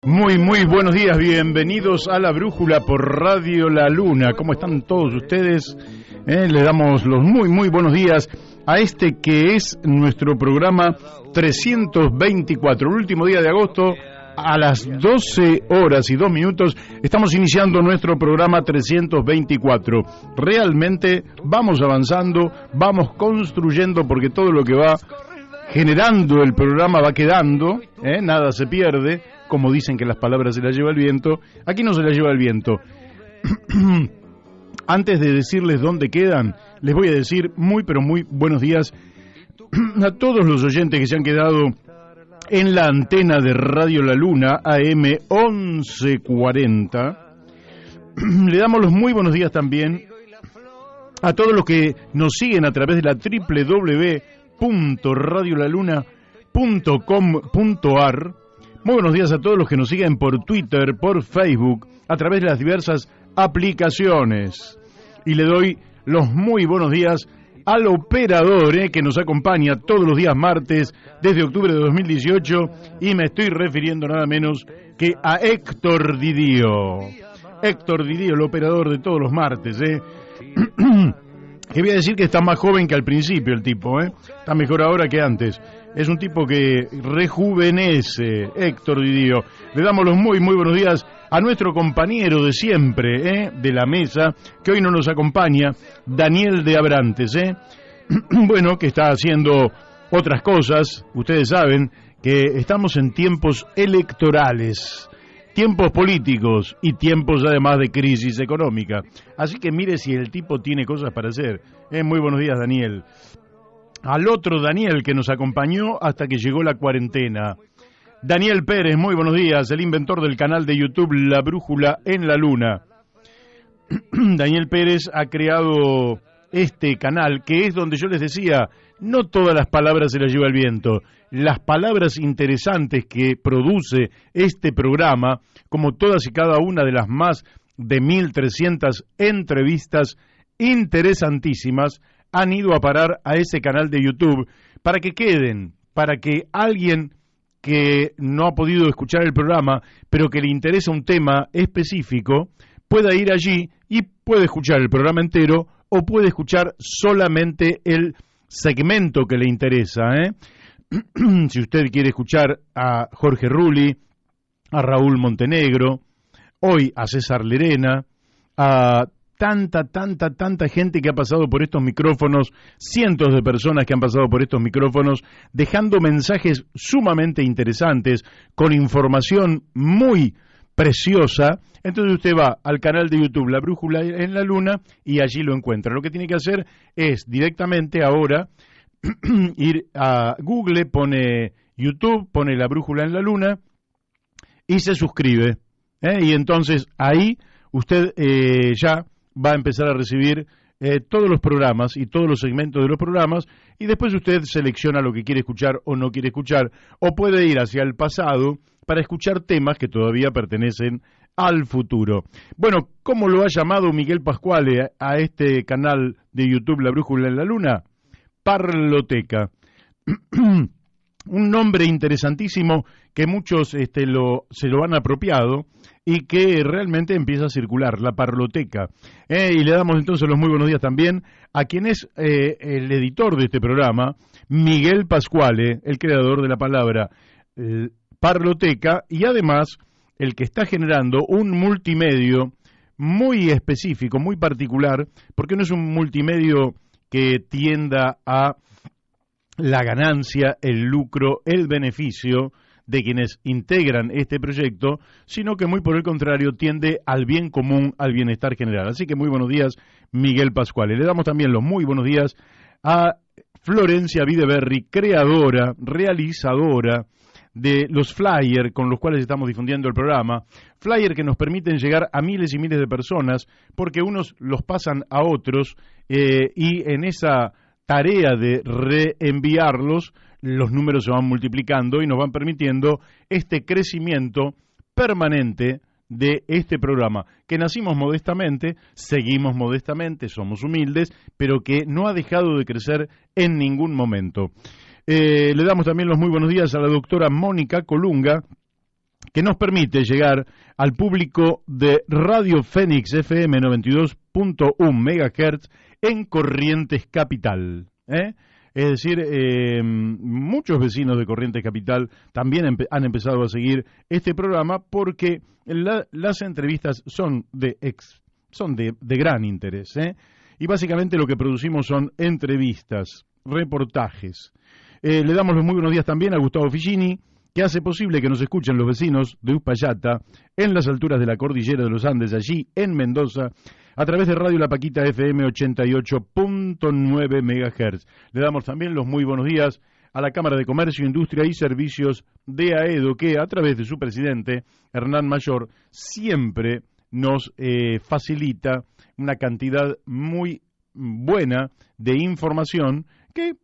Muy buenos días, bienvenidos a La Brújula por Radio La Luna. ¿Cómo están todos ustedes? Le damos los muy buenos días a este que es nuestro programa 324, el último día de agosto. A las 12 horas y 2 minutos estamos iniciando nuestro programa 324. Realmente vamos avanzando, vamos construyendo, porque todo lo que va generando el programa va quedando, nada se pierde. Como dicen que las palabras se las lleva el viento, aquí no se las lleva el viento. Antes de decirles dónde quedan, les voy a decir muy buenos días a todos los oyentes que se han quedado en la antena de Radio La Luna, AM 1140. Le damos los muy buenos días también a todos los que nos siguen a través de la www.radiolaluna.com.ar. Muy buenos días a todos los que nos siguen por Twitter, por Facebook, a través de las diversas aplicaciones. Y le doy los muy buenos días al operador que nos acompaña todos los días martes desde octubre de 2018, y me estoy refiriendo nada menos que a Héctor Didío. Héctor Didío, el operador de todos los martes. Que voy a decir que está más joven que al principio el tipo, está mejor ahora que antes. Es un tipo que rejuvenece, Héctor Didío. Le damos los muy buenos días a nuestro compañero de siempre, de la mesa, que hoy no nos acompaña, Daniel de Abrantes, bueno, que está haciendo otras cosas. Ustedes saben que estamos en tiempos electorales, tiempos políticos y tiempos además de crisis económica. Así que mire si el tipo tiene cosas para hacer. Muy buenos días, Daniel. Al otro Daniel que nos acompañó hasta que llegó la cuarentena, Daniel Pérez, muy buenos días, el inventor del canal de YouTube La Brújula en la Luna. Daniel Pérez ha creado este canal, que es donde yo les decía, no todas las palabras se las lleva el viento. Las palabras interesantes que produce este programa, como todas y cada una de las más de 1.300 entrevistas interesantísimas, han ido a parar a ese canal de YouTube para que queden, para que alguien que no ha podido escuchar el programa, pero que le interesa un tema específico, pueda ir allí y puede escuchar el programa entero o puede escuchar solamente el segmento que le interesa. Si usted quiere escuchar a Jorge Rulli, a Raúl Montenegro, hoy a César Lerena, a tanta gente que ha pasado por estos micrófonos, cientos de personas que han pasado por estos micrófonos, dejando mensajes sumamente interesantes, con información muy preciosa. Entonces usted va al canal de YouTube La Brújula en la Luna y allí lo encuentra. Lo que tiene que hacer es directamente ahora ir a Google, pone YouTube, pone La Brújula en la Luna y se suscribe. Y entonces ahí usted ya va a empezar a recibir todos los programas y todos los segmentos de los programas, y después usted selecciona lo que quiere escuchar o no quiere escuchar, o puede ir hacia el pasado para escuchar temas que todavía pertenecen al futuro. Bueno, ¿cómo lo ha llamado Miguel Pascuale a este canal de YouTube La Brújula en la Luna? Parloteca. Un nombre interesantísimo que muchos se lo han apropiado y que realmente empieza a circular, la parloteca. Y le damos entonces los muy buenos días también a quien es el editor de este programa, Miguel Pascuale, el creador de la palabra parloteca, y además el que está generando un multimedio muy específico, muy particular, porque no es un multimedio que tienda a la ganancia, el lucro, el beneficio de quienes integran este proyecto, sino que muy por el contrario tiende al bien común, al bienestar general. Así que muy buenos días, Miguel Pascuale. Le damos también los muy buenos días a Florencia Videberry, creadora, realizadora de los flyers con los cuales estamos difundiendo el programa, flyers que nos permiten llegar a miles y miles de personas, porque unos los pasan a otros y en esa tarea de reenviarlos, los números se van multiplicando y nos van permitiendo este crecimiento permanente de este programa, que nacimos modestamente, seguimos modestamente, somos humildes, pero que no ha dejado de crecer en ningún momento. Le damos también los muy buenos días a la doctora Mónica Colunga, que nos permite llegar al público de Radio Fénix FM 92.1 MHz en Corrientes Capital. Es decir, muchos vecinos de Corrientes Capital también han empezado a seguir este programa porque las entrevistas son de gran interés. Y básicamente lo que producimos son entrevistas, reportajes. Le damos los muy buenos días también a Gustavo Figini, que hace posible que nos escuchen los vecinos de Uspallata, en las alturas de la cordillera de los Andes, allí en Mendoza, a través de Radio La Paquita FM 88.9 MHz. Le damos también los muy buenos días a la Cámara de Comercio, Industria y Servicios de AEDO, que a través de su presidente, Hernán Mayor, siempre nos facilita una cantidad muy buena de información que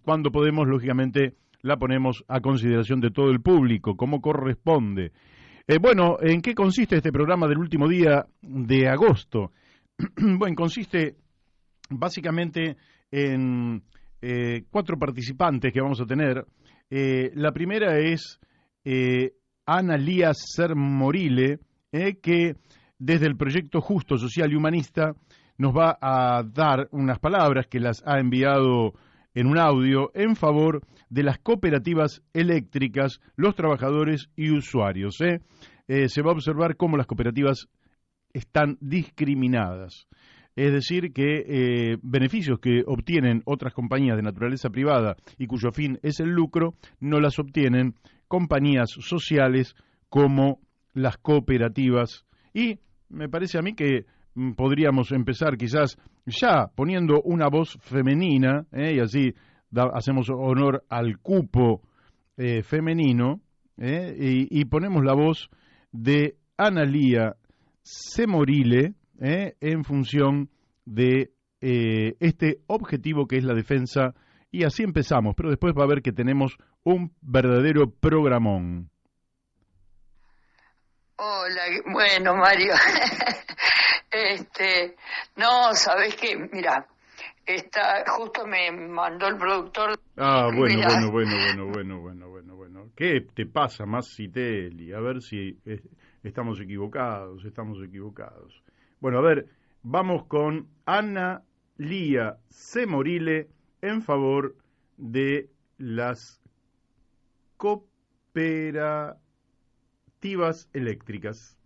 cuando podemos, lógicamente, la ponemos a consideración de todo el público, como corresponde. Bueno, ¿en qué consiste este programa del último día de agosto? Bueno, consiste básicamente en 4 participantes que vamos a tener. La primera es Ana Lía Sermorile, que desde el proyecto Justo, Social y Humanista nos va a dar unas palabras que las ha enviado en un audio en favor de las cooperativas eléctricas, los trabajadores y usuarios. Se va a observar cómo las cooperativas están discriminadas. Es decir, que beneficios que obtienen otras compañías de naturaleza privada y cuyo fin es el lucro, no las obtienen compañías sociales como las cooperativas. Y me parece a mí que podríamos empezar quizás ya poniendo una voz femenina, y así hacemos honor al cupo femenino, y ponemos la voz de Ana Lía Sermorile, en función de este objetivo que es la defensa, y así empezamos, pero después va a ver que tenemos un verdadero programón. Hola, bueno, Mario. No, ¿sabés qué? Mira, justo me mandó el productor. Bueno. ¿Qué te pasa, Masiteli? A ver si estamos equivocados. Bueno, a ver, vamos con Ana Lía Sermorile en favor de las cooperativas eléctricas.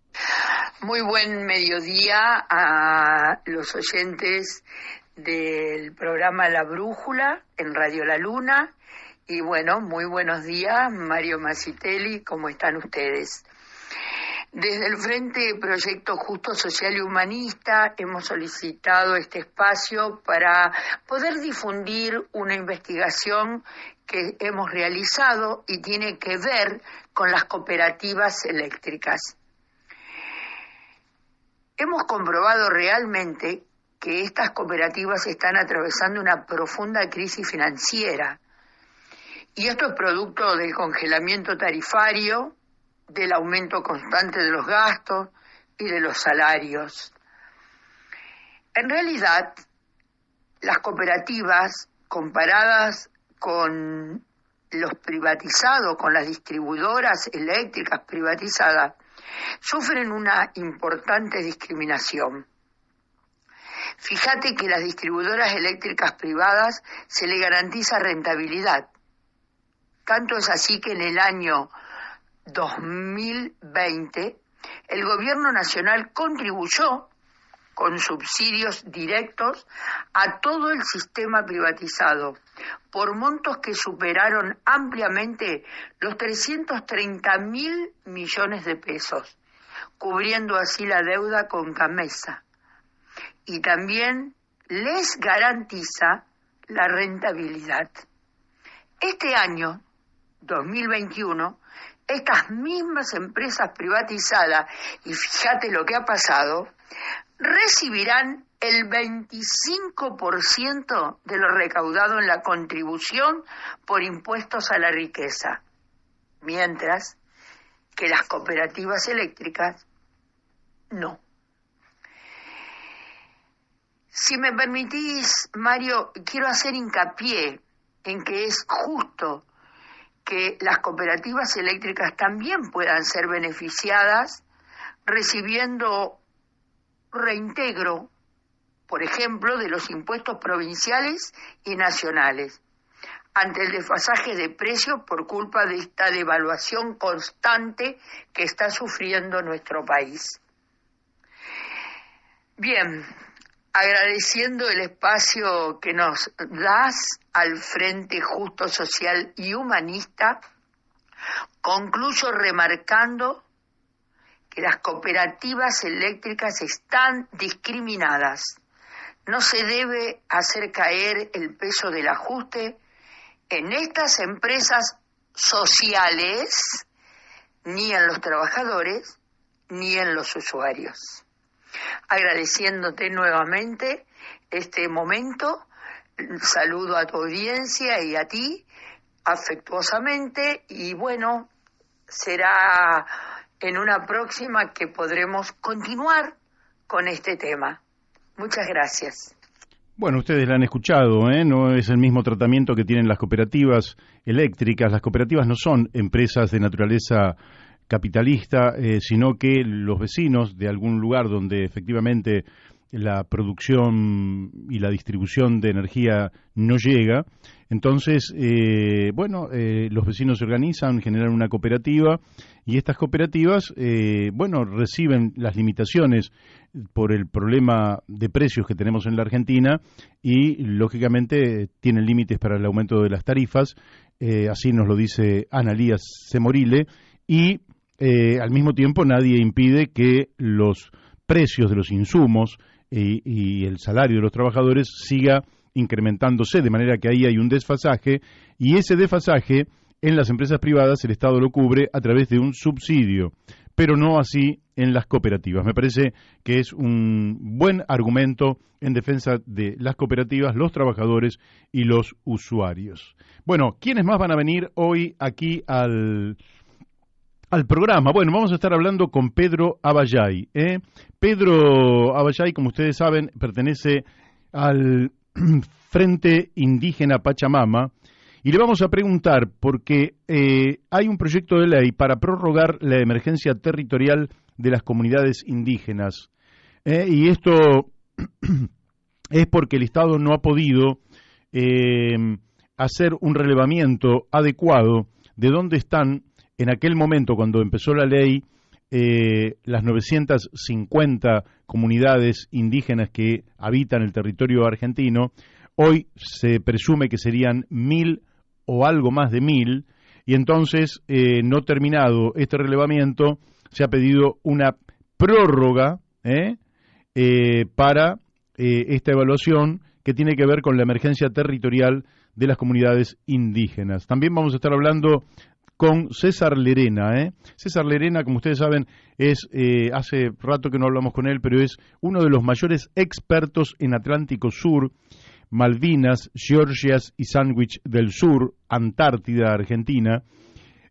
Muy buen mediodía a los oyentes del programa La Brújula en Radio La Luna. Y bueno, muy buenos días, Mario Masiteli, ¿cómo están ustedes? Desde el Frente Proyecto Justo, Social y Humanista hemos solicitado este espacio para poder difundir una investigación que hemos realizado y tiene que ver con las cooperativas eléctricas. Hemos comprobado realmente que estas cooperativas están atravesando una profunda crisis financiera. Y esto es producto del congelamiento tarifario, del aumento constante de los gastos y de los salarios. En realidad, las cooperativas, comparadas con los privatizados, con las distribuidoras eléctricas privatizadas, sufren una importante discriminación. Fíjate que las distribuidoras eléctricas privadas se le garantiza rentabilidad. Tanto es así que en el año 2020 el gobierno nacional contribuyó con subsidios directos a todo el sistema privatizado por montos que superaron ampliamente los 330.000 millones de pesos, cubriendo así la deuda con Gamesa. Y también les garantiza la rentabilidad. Este año, 2021, estas mismas empresas privatizadas, y fíjate lo que ha pasado, recibirán el 25% de lo recaudado en la contribución por impuestos a la riqueza, mientras que las cooperativas eléctricas no. Si me permitís, Mario, quiero hacer hincapié en que es justo que las cooperativas eléctricas también puedan ser beneficiadas recibiendo reintegro, por ejemplo, de los impuestos provinciales y nacionales, ante el desfasaje de precios por culpa de esta devaluación constante que está sufriendo nuestro país. Bien, agradeciendo el espacio que nos das al Frente Justo Social y Humanista, concluyo remarcando que las cooperativas eléctricas están discriminadas. No se debe hacer caer el peso del ajuste en estas empresas sociales, ni en los trabajadores, ni en los usuarios. Agradeciéndote nuevamente este momento, saludo a tu audiencia y a ti afectuosamente, y bueno, será en una próxima que podremos continuar con este tema. Muchas gracias. Bueno, ustedes la han escuchado, no es el mismo tratamiento que tienen las cooperativas eléctricas. Las cooperativas no son empresas de naturaleza capitalista, sino que los vecinos de algún lugar donde efectivamente la producción y la distribución de energía no llega, entonces, los vecinos se organizan, generan una cooperativa, y estas cooperativas, reciben las limitaciones por el problema de precios que tenemos en la Argentina y, lógicamente, tienen límites para el aumento de las tarifas, así nos lo dice Analía Semorile, y al mismo tiempo nadie impide que los precios de los insumos y el salario de los trabajadores siga incrementándose, de manera que ahí hay un desfasaje, y ese desfasaje en las empresas privadas el Estado lo cubre a través de un subsidio, pero no así en las cooperativas. Me parece que es un buen argumento en defensa de las cooperativas, los trabajadores y los usuarios. Bueno, ¿quiénes más van a venir hoy aquí al programa? Bueno, vamos a estar hablando con Pedro Abayay. Pedro Abayay, como ustedes saben, pertenece al Frente Indígena Pachamama, y le vamos a preguntar porque hay un proyecto de ley para prorrogar la emergencia territorial de las comunidades indígenas, y esto es porque el Estado no ha podido hacer un relevamiento adecuado de dónde están en aquel momento, cuando empezó la ley, las 950 comunidades indígenas que habitan el territorio argentino. Hoy se presume que serían 1.000 o algo más de 1.000, y entonces, no terminado este relevamiento, se ha pedido una prórroga para esta evaluación que tiene que ver con la emergencia territorial de las comunidades indígenas. También vamos a estar hablando con César Lerena. César Lerena, como ustedes saben, hace rato que no hablamos con él, pero es uno de los mayores expertos en Atlántico Sur, Malvinas, Georgias y Sandwich del Sur, Antártida, Argentina,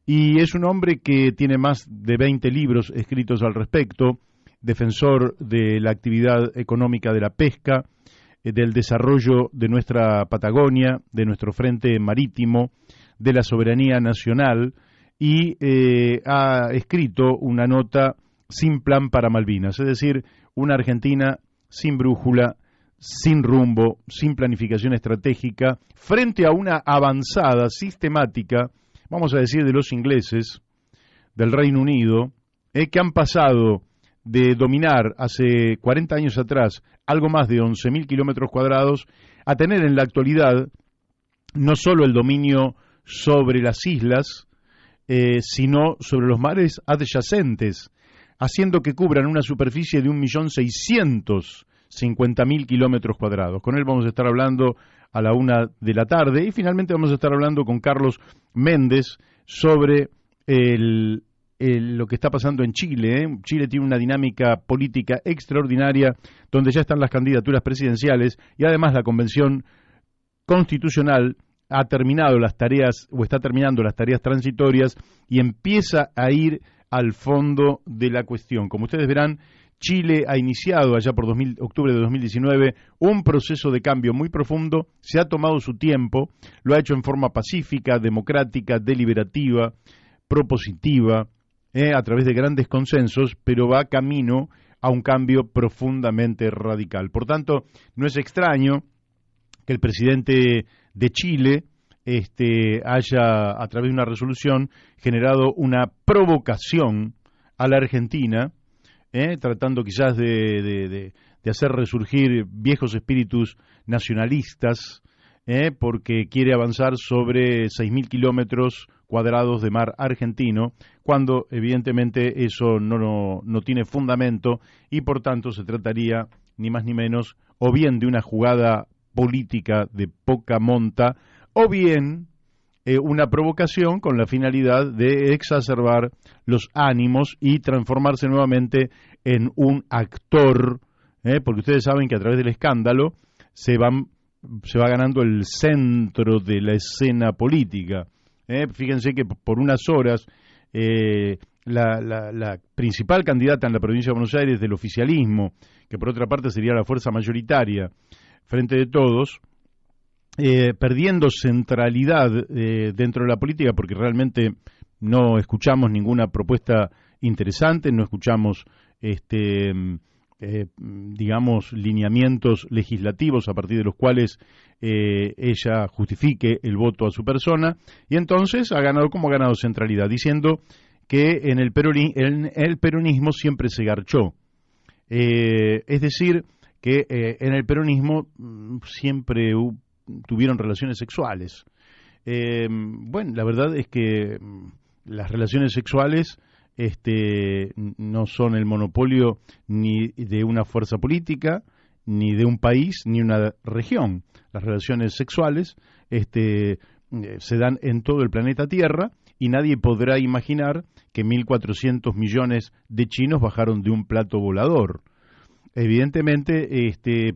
y es un hombre que tiene más de 20 libros escritos al respecto, defensor de la actividad económica de la pesca, del desarrollo de nuestra Patagonia, de nuestro frente marítimo, de la soberanía nacional, y ha escrito una nota sin plan para Malvinas, es decir, una Argentina sin brújula, sin rumbo, sin planificación estratégica, frente a una avanzada sistemática, vamos a decir, de los ingleses, del Reino Unido, que han pasado de dominar hace 40 años atrás algo más de 11.000 kilómetros cuadrados a tener en la actualidad no solo el dominio sobre las islas, sino sobre los mares adyacentes, haciendo que cubran una superficie de 1.650.000 kilómetros cuadrados. Con él vamos a estar hablando a la 1 de la tarde, y finalmente vamos a estar hablando con Carlos Méndez sobre lo que está pasando en Chile. Chile tiene una dinámica política extraordinaria, donde ya están las candidaturas presidenciales, y además la Convención Constitucional ha terminado las tareas, o está terminando las tareas transitorias, y empieza a ir al fondo de la cuestión. Como ustedes verán, Chile ha iniciado allá por octubre de 2019 un proceso de cambio muy profundo, se ha tomado su tiempo, lo ha hecho en forma pacífica, democrática, deliberativa, propositiva, a través de grandes consensos, pero va camino a un cambio profundamente radical. Por tanto, no es extraño que el presidente de Chile haya, a través de una resolución, generado una provocación a la Argentina, tratando quizás de hacer resurgir viejos espíritus nacionalistas, porque quiere avanzar sobre 6.000 kilómetros cuadrados de mar argentino, cuando evidentemente eso no tiene fundamento y por tanto se trataría ni más ni menos o bien de una jugada política de poca monta o bien una provocación con la finalidad de exacerbar los ánimos y transformarse nuevamente en un actor, porque ustedes saben que a través del escándalo se va ganando el centro de la escena política. Fíjense que por unas horas la principal candidata en la provincia de Buenos Aires del oficialismo, que por otra parte sería la fuerza mayoritaria, Frente de Todos, perdiendo centralidad dentro de la política, porque realmente no escuchamos ninguna propuesta interesante, no escuchamos digamos, lineamientos legislativos a partir de los cuales ella justifique el voto a su persona, y entonces ha ganado centralidad, diciendo que en el peronismo siempre se garchó. Es decir, que en el peronismo siempre tuvieron relaciones sexuales. Bueno, la verdad es que las relaciones sexuales no son el monopolio ni de una fuerza política, ni de un país, ni una región. Las relaciones sexuales se dan en todo el planeta Tierra y nadie podrá imaginar que 1.400 millones de chinos bajaron de un plato volador. Evidentemente,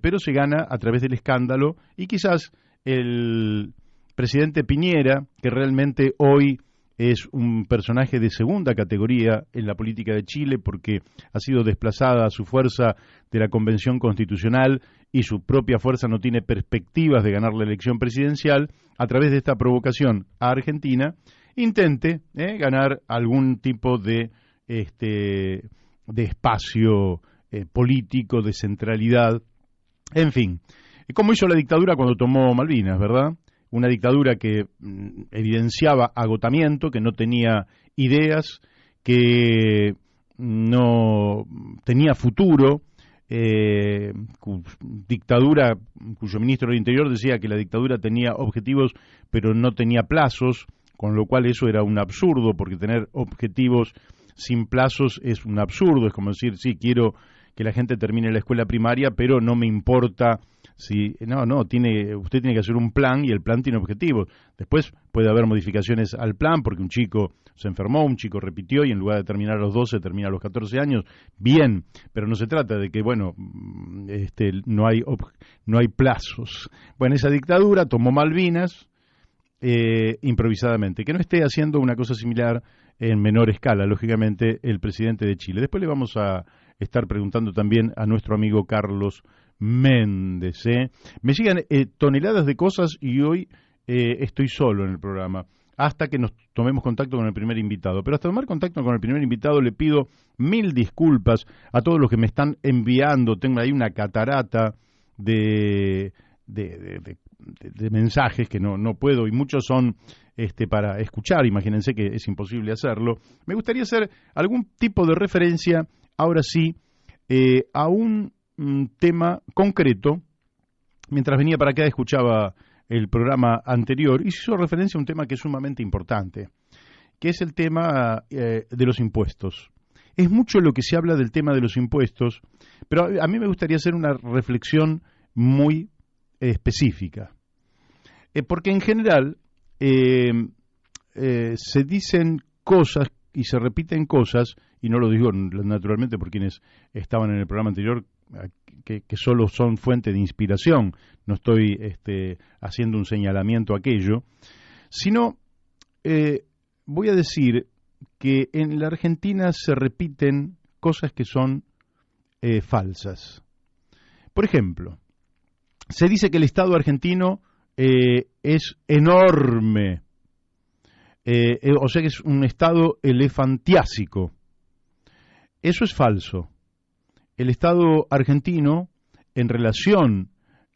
pero se gana a través del escándalo y quizás el presidente Piñera, que realmente hoy es un personaje de segunda categoría en la política de Chile porque ha sido desplazada su fuerza de la Convención Constitucional y su propia fuerza no tiene perspectivas de ganar la elección presidencial, a través de esta provocación a Argentina, intente ganar algún tipo de espacio político, de centralidad, en fin, como hizo la dictadura cuando tomó Malvinas, ¿verdad? Una dictadura que evidenciaba agotamiento, que no tenía ideas, que no tenía futuro, dictadura cuyo ministro del Interior decía que la dictadura tenía objetivos pero no tenía plazos, con lo cual eso era un absurdo, porque tener objetivos sin plazos es un absurdo, es como decir, sí, quiero que la gente termine la escuela primaria, pero no me importa si... usted tiene que hacer un plan y el plan tiene objetivos. Después puede haber modificaciones al plan porque un chico se enfermó, un chico repitió y en lugar de terminar a los 12 termina a los 14 años. Bien, pero no se trata de que, no hay plazos. Bueno, esa dictadura tomó Malvinas improvisadamente. Que no esté haciendo una cosa similar en menor escala, lógicamente, el presidente de Chile. Después le vamos a estar preguntando también a nuestro amigo Carlos Méndez. Me llegan toneladas de cosas y hoy estoy solo en el programa, hasta que nos tomemos contacto con el primer invitado. Pero hasta tomar contacto con el primer invitado le pido 1000 disculpas a todos los que me están enviando. Tengo ahí una catarata de mensajes que no puedo, y muchos son para escuchar. Imagínense que es imposible hacerlo. Me gustaría hacer algún tipo de referencia, ahora sí, a un tema concreto. Mientras venía para acá escuchaba el programa anterior y se hizo referencia a un tema que es sumamente importante, que es el tema de los impuestos. Es mucho lo que se habla del tema de los impuestos, pero a mí me gustaría hacer una reflexión muy específica, porque en general se dicen cosas y se repiten cosas, y no lo digo naturalmente por quienes estaban en el programa anterior, que solo son fuente de inspiración, no estoy haciendo un señalamiento a aquello, sino voy a decir que en la Argentina se repiten cosas que son falsas. Por ejemplo, se dice que el Estado argentino es enorme, o sea que es un Estado elefantiásico. Eso es falso. El Estado argentino, en relación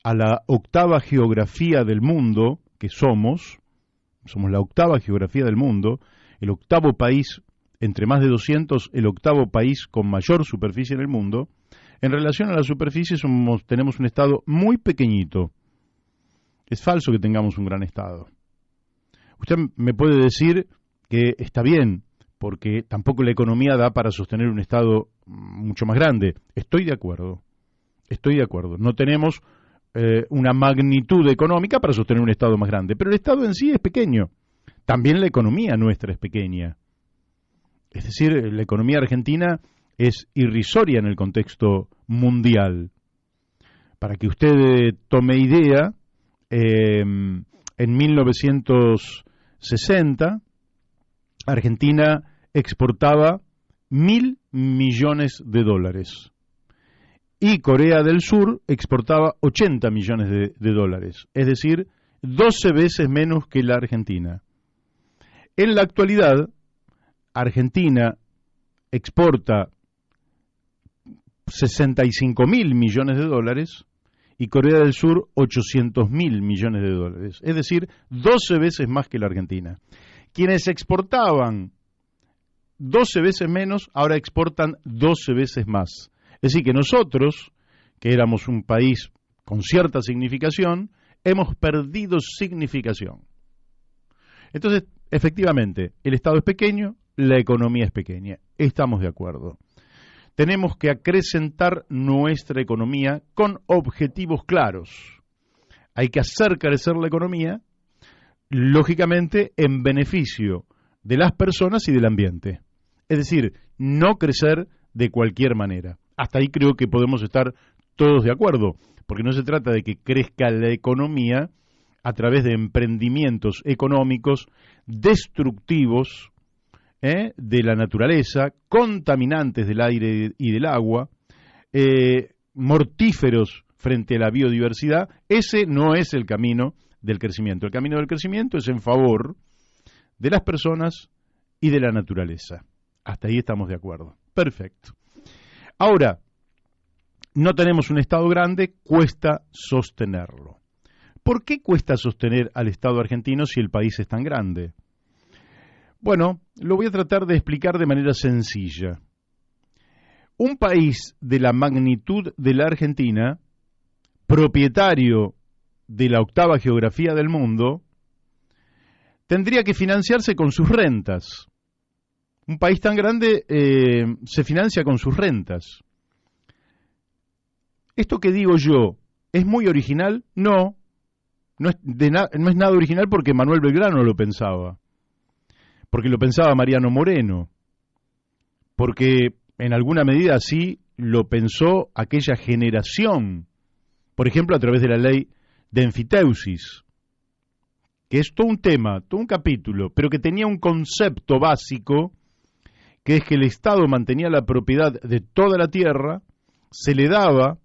a la octava geografía del mundo que somos la octava geografía del mundo, el octavo país, entre más de 200, el octavo país con mayor superficie en el mundo. En relación a la superficie tenemos un Estado muy pequeñito. Es falso que tengamos un gran Estado. Usted me puede decir que está bien, porque tampoco la economía da para sostener un Estado mucho más grande. Estoy de acuerdo. No tenemos una magnitud económica para sostener un Estado más grande, pero el Estado en sí es pequeño. También la economía nuestra es pequeña. Es decir, la economía argentina es irrisoria en el contexto mundial. Para que usted tome idea, en 1960, Argentina exportaba 1.000 millones de dólares. Y Corea del Sur exportaba 80 millones de dólares, es decir, 12 veces menos que la Argentina. En la actualidad, Argentina exporta 65.000 millones de dólares y Corea del Sur 800.000 millones de dólares, es decir, 12 veces más que la Argentina. Quienes exportaban 12 veces menos, ahora exportan 12 veces más. Es decir, que nosotros, que éramos un país con cierta significación, hemos perdido significación. Entonces, efectivamente, el Estado es pequeño, la economía es pequeña. Estamos de acuerdo. Tenemos que acrecentar nuestra economía con objetivos claros. Hay que hacer crecer la economía, lógicamente, en beneficio de las personas y del ambiente. Es decir, no crecer de cualquier manera. Hasta ahí creo que podemos estar todos de acuerdo, porque no se trata de que crezca la economía a través de emprendimientos económicos destructivos de la naturaleza, contaminantes del aire y del agua, mortíferos frente a la biodiversidad. Ese no es el camino del crecimiento. El camino del crecimiento es en favor de las personas y de la naturaleza. Hasta ahí estamos de acuerdo. Perfecto. Ahora, no tenemos un Estado grande, cuesta sostenerlo. ¿Por qué cuesta sostener al Estado argentino si el país es tan grande? Bueno, lo voy a tratar de explicar de manera sencilla. Un país de la magnitud de la Argentina, propietario de la octava geografía del mundo, tendría que financiarse con sus rentas. Un país tan grande se financia con sus rentas. ¿Esto que digo yo es muy original? No es nada original porque Manuel Belgrano lo pensaba, porque lo pensaba Mariano Moreno, porque en alguna medida así lo pensó aquella generación, por ejemplo a través de la ley de enfiteusis, que es todo un tema, todo un capítulo, pero que tenía un concepto básico, que es que el Estado mantenía la propiedad de toda la tierra, se le daba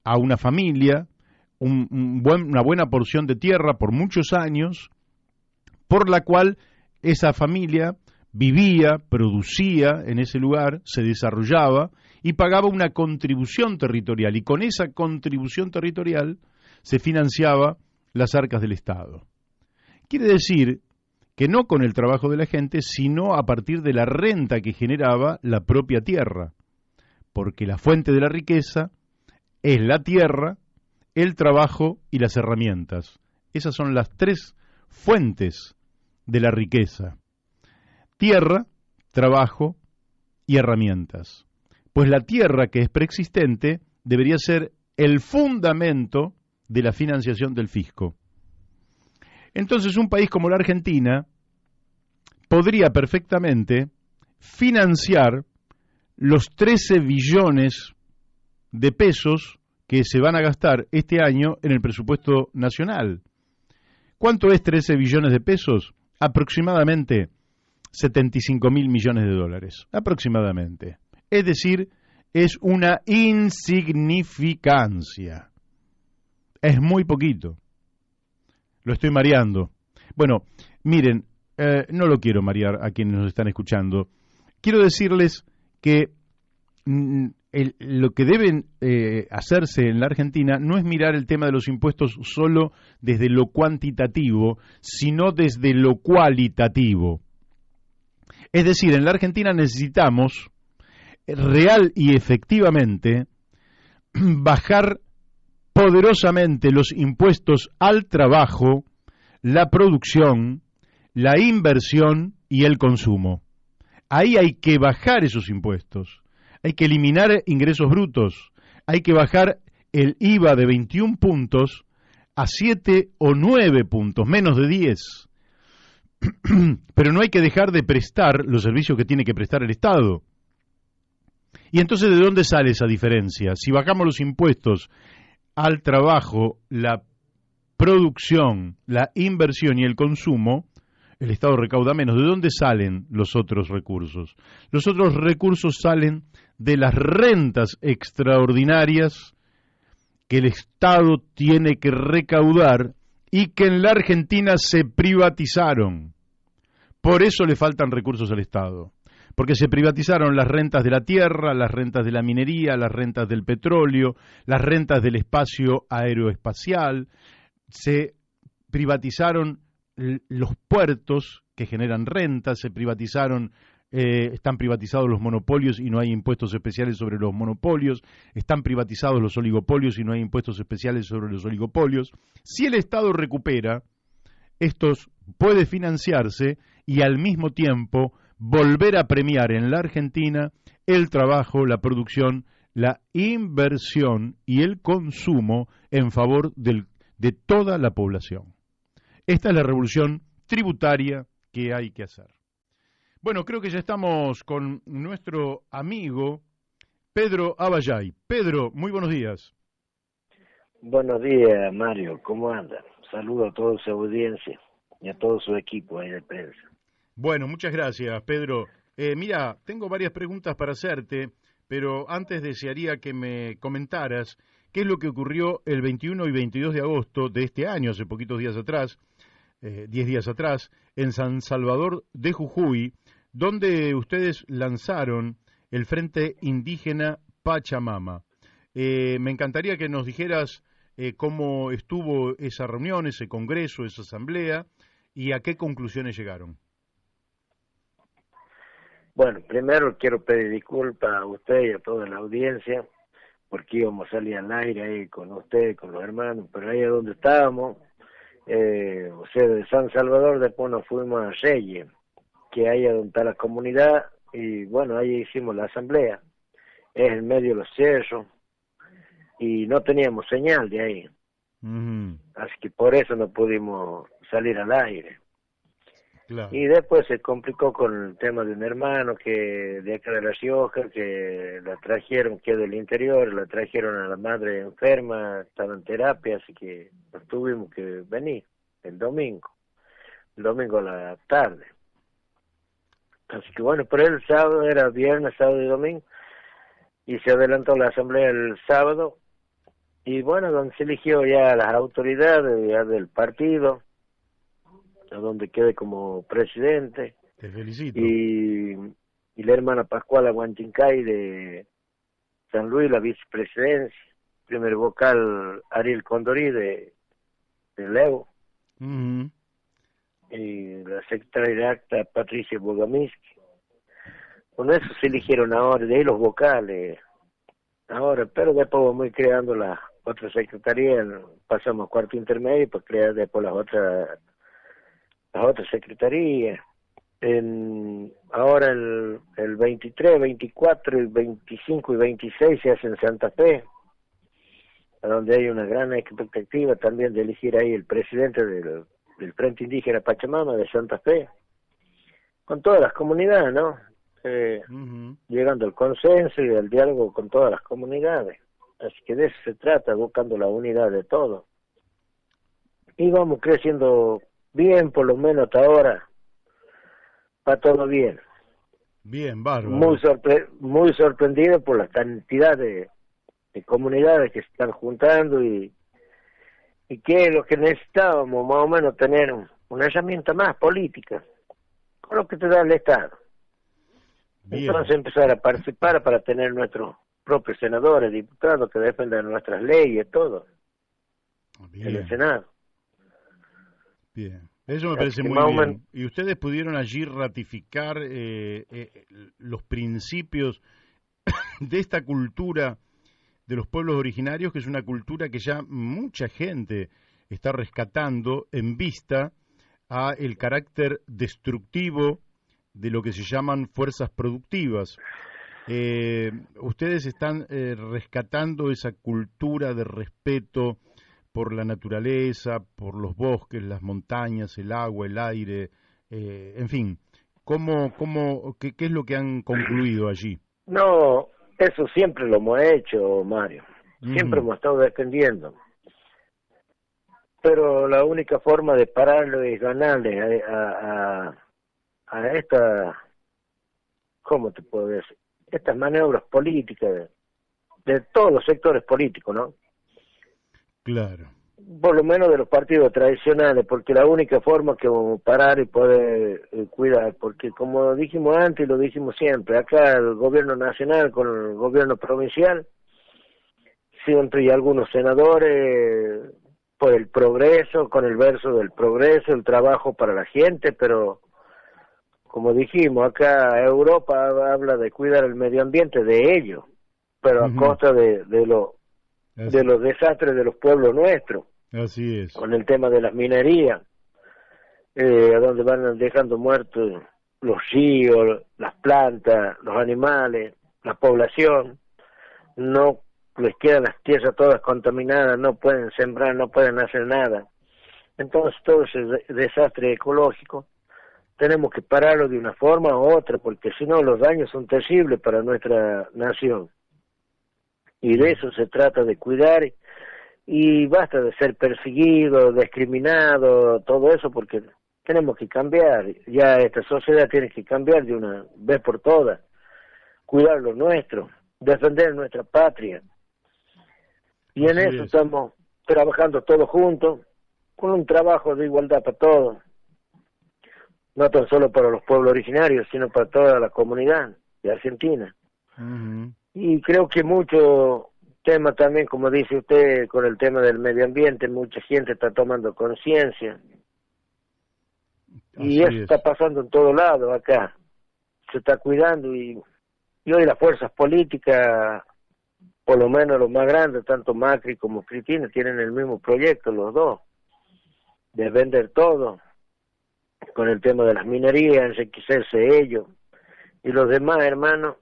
a una familia una buena porción de tierra por muchos años, por la cual esa familia vivía, producía en ese lugar, se desarrollaba y pagaba una contribución territorial, y con esa contribución territorial se financiaba las arcas del Estado. Quiere decir que no con el trabajo de la gente, sino a partir de la renta que generaba la propia tierra, porque la fuente de la riqueza es la tierra, el trabajo y las herramientas. Esas son las tres fuentes de la riqueza: tierra, trabajo y herramientas. Pues la tierra, que es preexistente, debería ser el fundamento de la financiación del fisco. Entonces, un país como la Argentina podría perfectamente financiar los 13 billones de pesos que se van a gastar este año en el presupuesto nacional. ¿Cuánto es 13 billones de pesos? Aproximadamente 75.000 millones de dólares, aproximadamente. Es decir, es una insignificancia. Es muy poquito. Lo estoy mareando. Bueno, miren, no lo quiero marear a quienes nos están escuchando. Quiero decirles que lo que deben hacerse en la Argentina no es mirar el tema de los impuestos solo desde lo cuantitativo, sino desde lo cualitativo. Es decir, en la Argentina necesitamos real y efectivamente bajar poderosamente los impuestos al trabajo, la producción, la inversión y el consumo. Ahí hay que bajar esos impuestos, hay que eliminar ingresos brutos, hay que bajar el IVA de 21 puntos a 7 o 9 puntos, menos de 10. Pero no hay que dejar de prestar los servicios que tiene que prestar el Estado. Y entonces, ¿de dónde sale esa diferencia? Si bajamos los impuestos al trabajo, la producción, la inversión y el consumo, el Estado recauda menos. ¿De dónde salen los otros recursos? Los otros recursos salen de las rentas extraordinarias que el Estado tiene que recaudar y que en la Argentina se privatizaron. Por eso le faltan recursos al Estado. Porque se privatizaron las rentas de la tierra, las rentas de la minería, las rentas del petróleo, las rentas del espacio aeroespacial, se privatizaron los puertos que generan rentas, se privatizaron, están privatizados los monopolios y no hay impuestos especiales sobre los monopolios, están privatizados los oligopolios y no hay impuestos especiales sobre los oligopolios. Si el Estado recupera, estos puede financiarse y al mismo tiempo volver a premiar en la Argentina el trabajo, la producción, la inversión y el consumo en favor de toda la población. Esta es la revolución tributaria que hay que hacer. Bueno, creo que ya estamos con nuestro amigo Pedro Abayay. Pedro, muy buenos días. Buenos días, Mario. ¿Cómo anda? Saludo a toda su audiencia y a todo su equipo ahí de prensa. Bueno, muchas gracias, Pedro. Mira, tengo varias preguntas para hacerte, pero antes desearía que me comentaras qué es lo que ocurrió el 21 y 22 de agosto de este año, hace poquitos días atrás, 10 días atrás, en San Salvador de Jujuy, donde ustedes lanzaron el Frente Indígena Pachamama. Me encantaría que nos dijeras cómo estuvo esa reunión, ese congreso, esa asamblea, y a qué conclusiones llegaron. Bueno, primero quiero pedir disculpas a usted y a toda la audiencia, porque íbamos a salir al aire ahí con usted, con los hermanos, pero ahí es donde estábamos, o sea, de San Salvador después nos fuimos a Reyes, que ahí es donde está la comunidad, y bueno, ahí hicimos la asamblea, es en medio de los cerros, y no teníamos señal de ahí, así que por eso no pudimos salir al aire. Claro. Y después se complicó con el tema de un hermano que de acá de La Rioja, que la trajeron, que es del interior, la trajeron a la madre enferma, estaba en terapia, así que nos tuvimos que venir el domingo a la tarde. Así que bueno, pero el sábado era viernes, sábado y domingo, y se adelantó la asamblea el sábado, y bueno, donde se eligió ya las autoridades ya del partido, a donde quede como presidente. Te felicito. Y la hermana Pascuala Guanchincay de San Luis, la vicepresidencia. Primer vocal Ariel Condorí de Leo. Y la secretaria de acta Patricia Bogamiski. Con eso se eligieron ahora, de ahí los vocales. Ahora, pero después vamos a ir creando las otras secretarías, pasamos a cuarto intermedio para crear después las otras secretarías. Ahora el 23, 24, el 25 y 26 se hace en Santa Fe, donde hay una gran expectativa también de elegir ahí el presidente del Frente Indígena Pachamama de Santa Fe, con todas las comunidades, ¿no? Llegando al consenso y al diálogo con todas las comunidades. Así que de eso se trata, buscando la unidad de todos. Y vamos creciendo bien, por lo menos hasta ahora, va todo bien. Bien, bárbaro. Muy sorprendido por la cantidad de comunidades que se están juntando y que es lo que necesitábamos, más o menos tener una herramienta más política, con lo que te da el Estado. Bien. Entonces empezar a participar para tener nuestros propios senadores, diputados que defiendan nuestras leyes, todo, bien. En el Senado. Bien, eso me parece muy bien. ¿Y ustedes pudieron allí ratificar los principios de esta cultura de los pueblos originarios, que es una cultura que ya mucha gente está rescatando en vista a el carácter destructivo de lo que se llaman fuerzas productivas? Ustedes están rescatando esa cultura de respeto por la naturaleza, por los bosques, las montañas, el agua, el aire, en fin, qué es lo que han concluido allí? No, eso siempre lo hemos hecho, Mario, siempre hemos estado defendiendo, pero la única forma de pararlo es ganarle a esta, ¿cómo te puedo decir? Estas maniobras políticas de todos los sectores políticos, ¿no? Claro. Por lo menos de los partidos tradicionales, porque la única forma que vamos a parar y poder cuidar, porque como dijimos antes y lo dijimos siempre, acá el gobierno nacional con el gobierno provincial, siempre hay algunos senadores por el progreso, con el verso del progreso, el trabajo para la gente, pero como dijimos, acá Europa habla de cuidar el medio ambiente de ellos, pero a costa de los desastres de los pueblos nuestros. Así es. Con el tema de las minerías, a donde van dejando muertos los ríos, las plantas, los animales, la población, no les quedan las tierras todas contaminadas, no pueden sembrar, no pueden hacer nada. Entonces todo ese desastre ecológico tenemos que pararlo de una forma u otra, porque si no los daños son terribles para nuestra nación. Y de eso se trata, de cuidar, y basta de ser perseguido, discriminado, todo eso, porque tenemos que cambiar. Ya esta sociedad tiene que cambiar de una vez por todas, cuidar lo nuestro, defender nuestra patria. Y en eso estamos trabajando todos juntos, con un trabajo de igualdad para todos, no tan solo para los pueblos originarios, sino para toda la comunidad de Argentina. Y creo que mucho tema también, como dice usted, con el tema del medio ambiente, mucha gente está tomando conciencia. Y eso está pasando en todo lado acá. Se está cuidando y hoy las fuerzas políticas, por lo menos los más grandes, tanto Macri como Cristina, tienen el mismo proyecto, los dos, de vender todo, con el tema de las minerías, enriquecerse ellos. Y los demás, hermanos,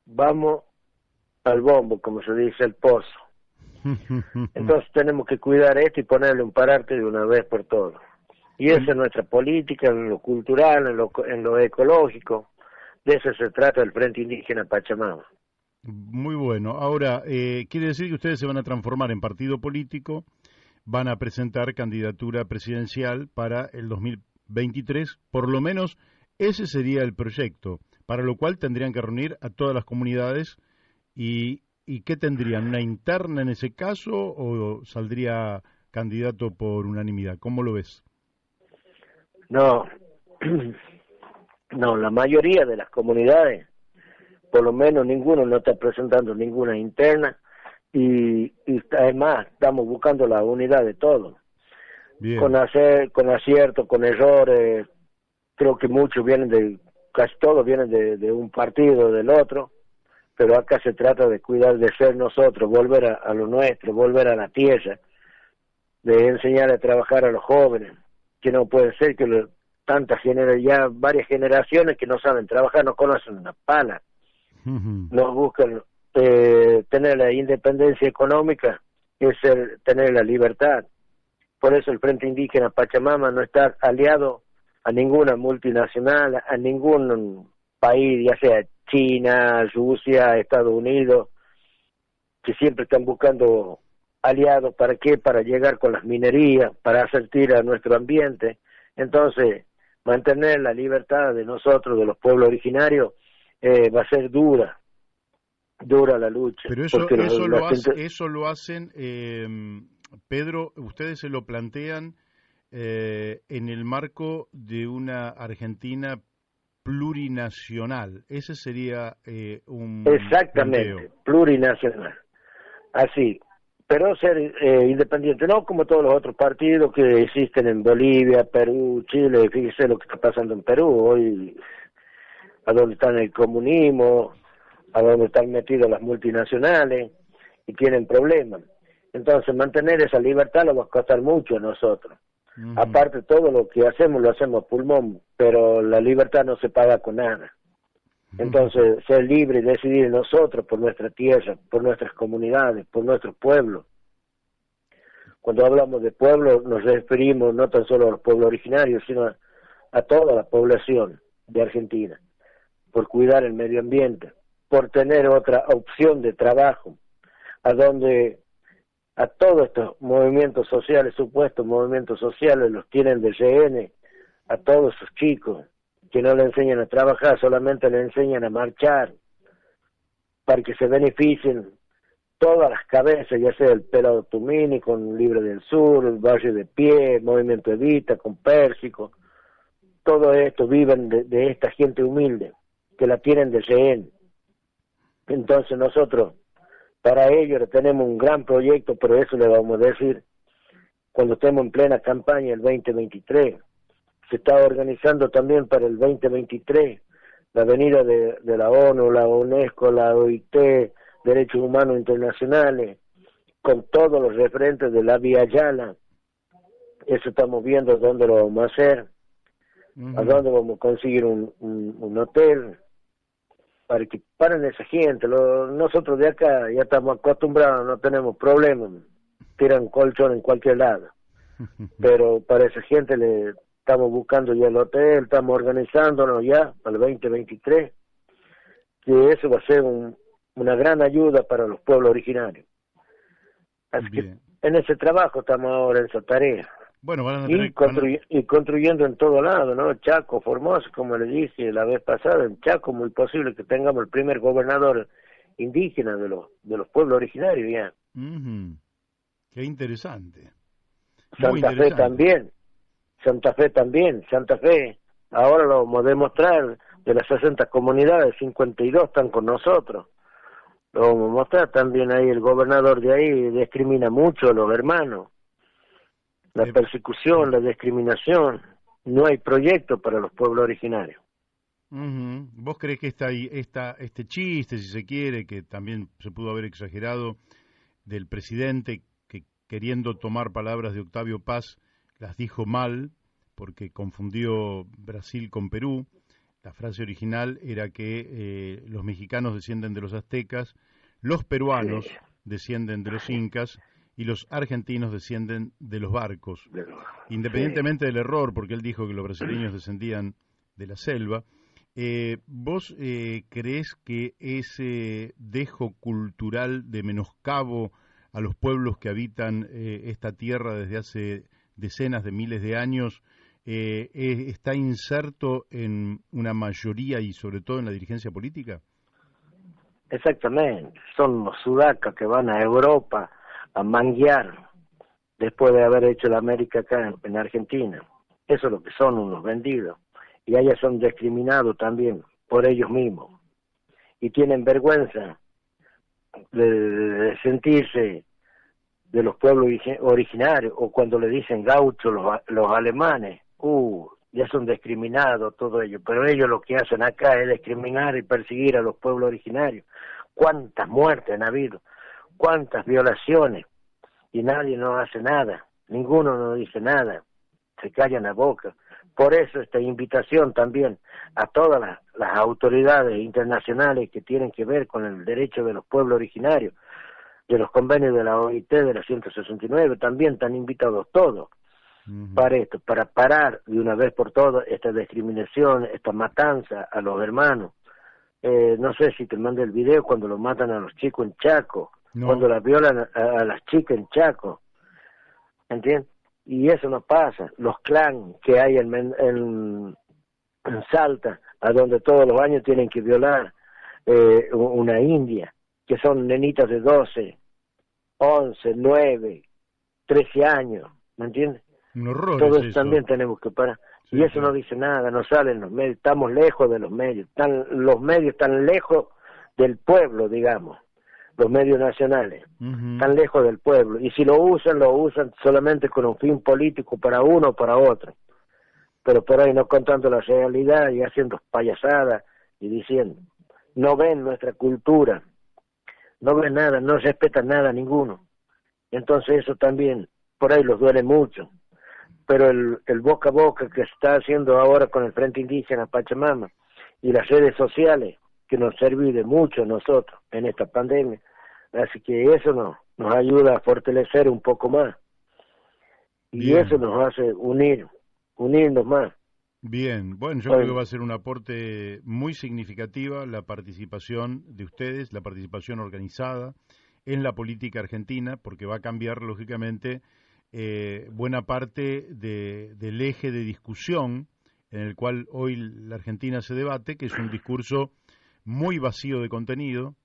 vamos al bombo, como se dice, el pozo. Entonces tenemos que cuidar esto y ponerle un parate de una vez por todas. Y esa es nuestra política, en lo cultural, en lo ecológico. De eso se trata el Frente Indígena Pachamama. Muy bueno. Ahora, quiere decir que ustedes se van a transformar en partido político, van a presentar candidatura presidencial para el 2023, por lo menos ese sería el proyecto, para lo cual tendrían que reunir a todas las comunidades. ¿Y qué tendrían? ¿Una interna en ese caso o saldría candidato por unanimidad? ¿Cómo lo ves? No, la mayoría de las comunidades, por lo menos ninguno no está presentando ninguna interna y además estamos buscando la unidad de todos. Bien. Con acierto, con errores, creo que muchos casi todos vienen de un partido o del otro. Pero acá se trata de cuidar, de ser nosotros, volver a lo nuestro, volver a la tierra, de enseñar a trabajar a los jóvenes, que no puede ser que ya varias generaciones que no saben trabajar, no conocen una pala, no buscan tener la independencia económica, es tener la libertad. Por eso el Frente Indígena Pachamama no está aliado a ninguna multinacional, a ningún país, ya sea China, Rusia, Estados Unidos, que siempre están buscando aliados. ¿Para qué? Para llegar con las minerías, para hacer tira a nuestro ambiente. Entonces, mantener la libertad de nosotros, de los pueblos originarios, va a ser dura la lucha. Pero Porque eso lo hacen, Pedro, ustedes se lo plantean en el marco de una Argentina plurinacional. Ese sería un exactamente, planteo. Plurinacional. Así, pero ser independiente, no como todos los otros partidos que existen en Bolivia, Perú, Chile. Fíjese lo que está pasando en Perú hoy, a donde están el comunismo, a donde están metidas las multinacionales y tienen problemas. Entonces, mantener esa libertad lo va a costar mucho a nosotros. Uh-huh. Aparte, todo lo que hacemos lo hacemos a pulmón, pero la libertad no se paga con nada. Entonces, ser libre y decidir nosotros por nuestra tierra, por nuestras comunidades, por nuestro pueblo. Cuando hablamos de pueblo, nos referimos no tan solo a los pueblos originarios, sino a toda la población de Argentina, por cuidar el medio ambiente, por tener otra opción de trabajo, a donde a todos estos movimientos sociales, supuestos movimientos sociales, los tienen de rehén, a todos esos chicos que no le enseñan a trabajar, solamente le enseñan a marchar, para que se beneficien todas las cabezas, ya sea el Pelado Tumini con Libre del Sur, el Barrio de Pie, Movimiento Evita con Pérsico, todo esto viven de esta gente humilde, que la tienen de rehén. Entonces nosotros, para ello tenemos un gran proyecto, pero eso le vamos a decir cuando estemos en plena campaña el 2023. Se está organizando también para el 2023 la venida de la ONU, la UNESCO, la OIT, Derechos Humanos Internacionales, con todos los referentes de la Vía Yala. Eso estamos viendo dónde lo vamos a hacer, a dónde vamos a conseguir un hotel, para que paren esa gente. Nosotros de acá ya estamos acostumbrados, no tenemos problemas, tiran colchón en cualquier lado, pero para esa gente le estamos buscando ya el hotel, estamos organizándonos ya para el 2023, que eso va a ser una gran ayuda para los pueblos originarios. Así Bien. Que en ese trabajo estamos ahora, en esa tarea. Bueno, y construyendo en todo lado, ¿no? Chaco, Formosa, como le dije la vez pasada, en Chaco muy posible que tengamos el primer gobernador indígena de los pueblos originarios ya. Qué interesante. Santa Fe también. Santa Fe, ahora lo vamos a demostrar, de las 60 comunidades, 52 están con nosotros. Lo vamos a mostrar también ahí, el gobernador de ahí discrimina mucho a los hermanos. La persecución, la discriminación, no hay proyecto para los pueblos originarios. ¿Vos creés que este chiste, si se quiere, que también se pudo haber exagerado, del presidente que queriendo tomar palabras de Octavio Paz, las dijo mal, porque confundió Brasil con Perú? La frase original era que los mexicanos descienden de los aztecas, los peruanos descienden de los incas, y los argentinos descienden de los barcos, independientemente del error, porque él dijo que los brasileños descendían de la selva. ¿Vos creés que ese dejo cultural de menoscabo a los pueblos que habitan esta tierra desde hace decenas de miles de años está inserto en una mayoría y sobre todo en la dirigencia política? Exactamente, son los sudacas que van a Europa a manguear después de haber hecho la América acá en Argentina. Eso es lo que son unos vendidos. Y allá son discriminados también por ellos mismos. Y tienen vergüenza de sentirse de los pueblos originarios, o cuando le dicen gauchos los alemanes, ya son discriminados todo ello. Pero ellos lo que hacen acá es discriminar y perseguir a los pueblos originarios. ¿Cuántas muertes han habido? ¿Cuántas violaciones? Y nadie no hace nada, ninguno no dice nada, se callan la boca. Por eso esta invitación también a todas las autoridades internacionales que tienen que ver con el derecho de los pueblos originarios, de los convenios de la OIT, de la 169, también están invitados todos para esto, para parar de una vez por todas esta discriminación, esta matanza a los hermanos. No sé si te mandé el video cuando lo matan a los chicos en Chaco, cuando las violan a las chicas en Chaco, ¿entiendes? Y eso no pasa. Los clans que hay en Salta, a donde todos los años tienen que violar una india, que son nenitas de 12, 11, 9, 13 años, ¿me entiendes? Un horror. Todo es eso también tenemos que parar. Sí, Y eso sí. no dice nada, no sale en los medios, estamos lejos de los medios, los medios están lejos del pueblo, digamos, los medios nacionales, están lejos del pueblo, y si lo usan solamente con un fin político para uno o para otro, pero por ahí no contando la realidad y haciendo payasadas y diciendo, no ven nuestra cultura, no ven nada, no respetan nada ninguno, entonces eso también por ahí los duele mucho. Pero el boca a boca que se está haciendo ahora con el Frente Indígena Pachamama y las redes sociales, que nos sirve de mucho a nosotros en esta pandemia, así que eso nos ayuda a fortalecer un poco más. Y Bien. eso nos hace unirnos más. Bien, bueno, yo creo que va a ser un aporte muy significativa la participación de ustedes, la participación organizada en la política argentina, porque va a cambiar, lógicamente, buena parte del eje de discusión en el cual hoy la Argentina se debate, que es un discurso muy vacío de contenido.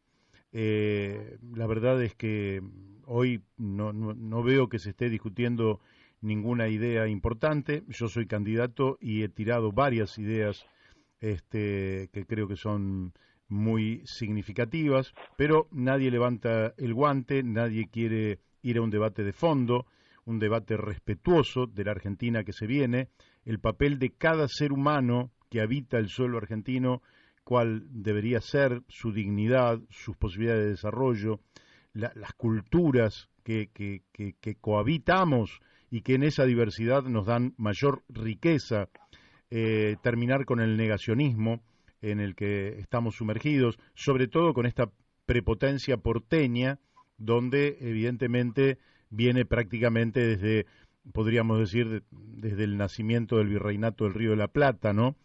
La verdad es que hoy no veo que se esté discutiendo ninguna idea importante. Yo soy candidato y he tirado varias ideas que creo que son muy significativas, pero nadie levanta el guante, nadie quiere ir a un debate de fondo, un debate respetuoso de la Argentina que se viene, el papel de cada ser humano que habita el suelo argentino, cuál debería ser su dignidad, sus posibilidades de desarrollo, las culturas que cohabitamos y que en esa diversidad nos dan mayor riqueza, terminar con el negacionismo en el que estamos sumergidos, sobre todo con esta prepotencia porteña, donde evidentemente viene prácticamente desde, podríamos decir, desde el nacimiento del virreinato del Río de la Plata, ¿no?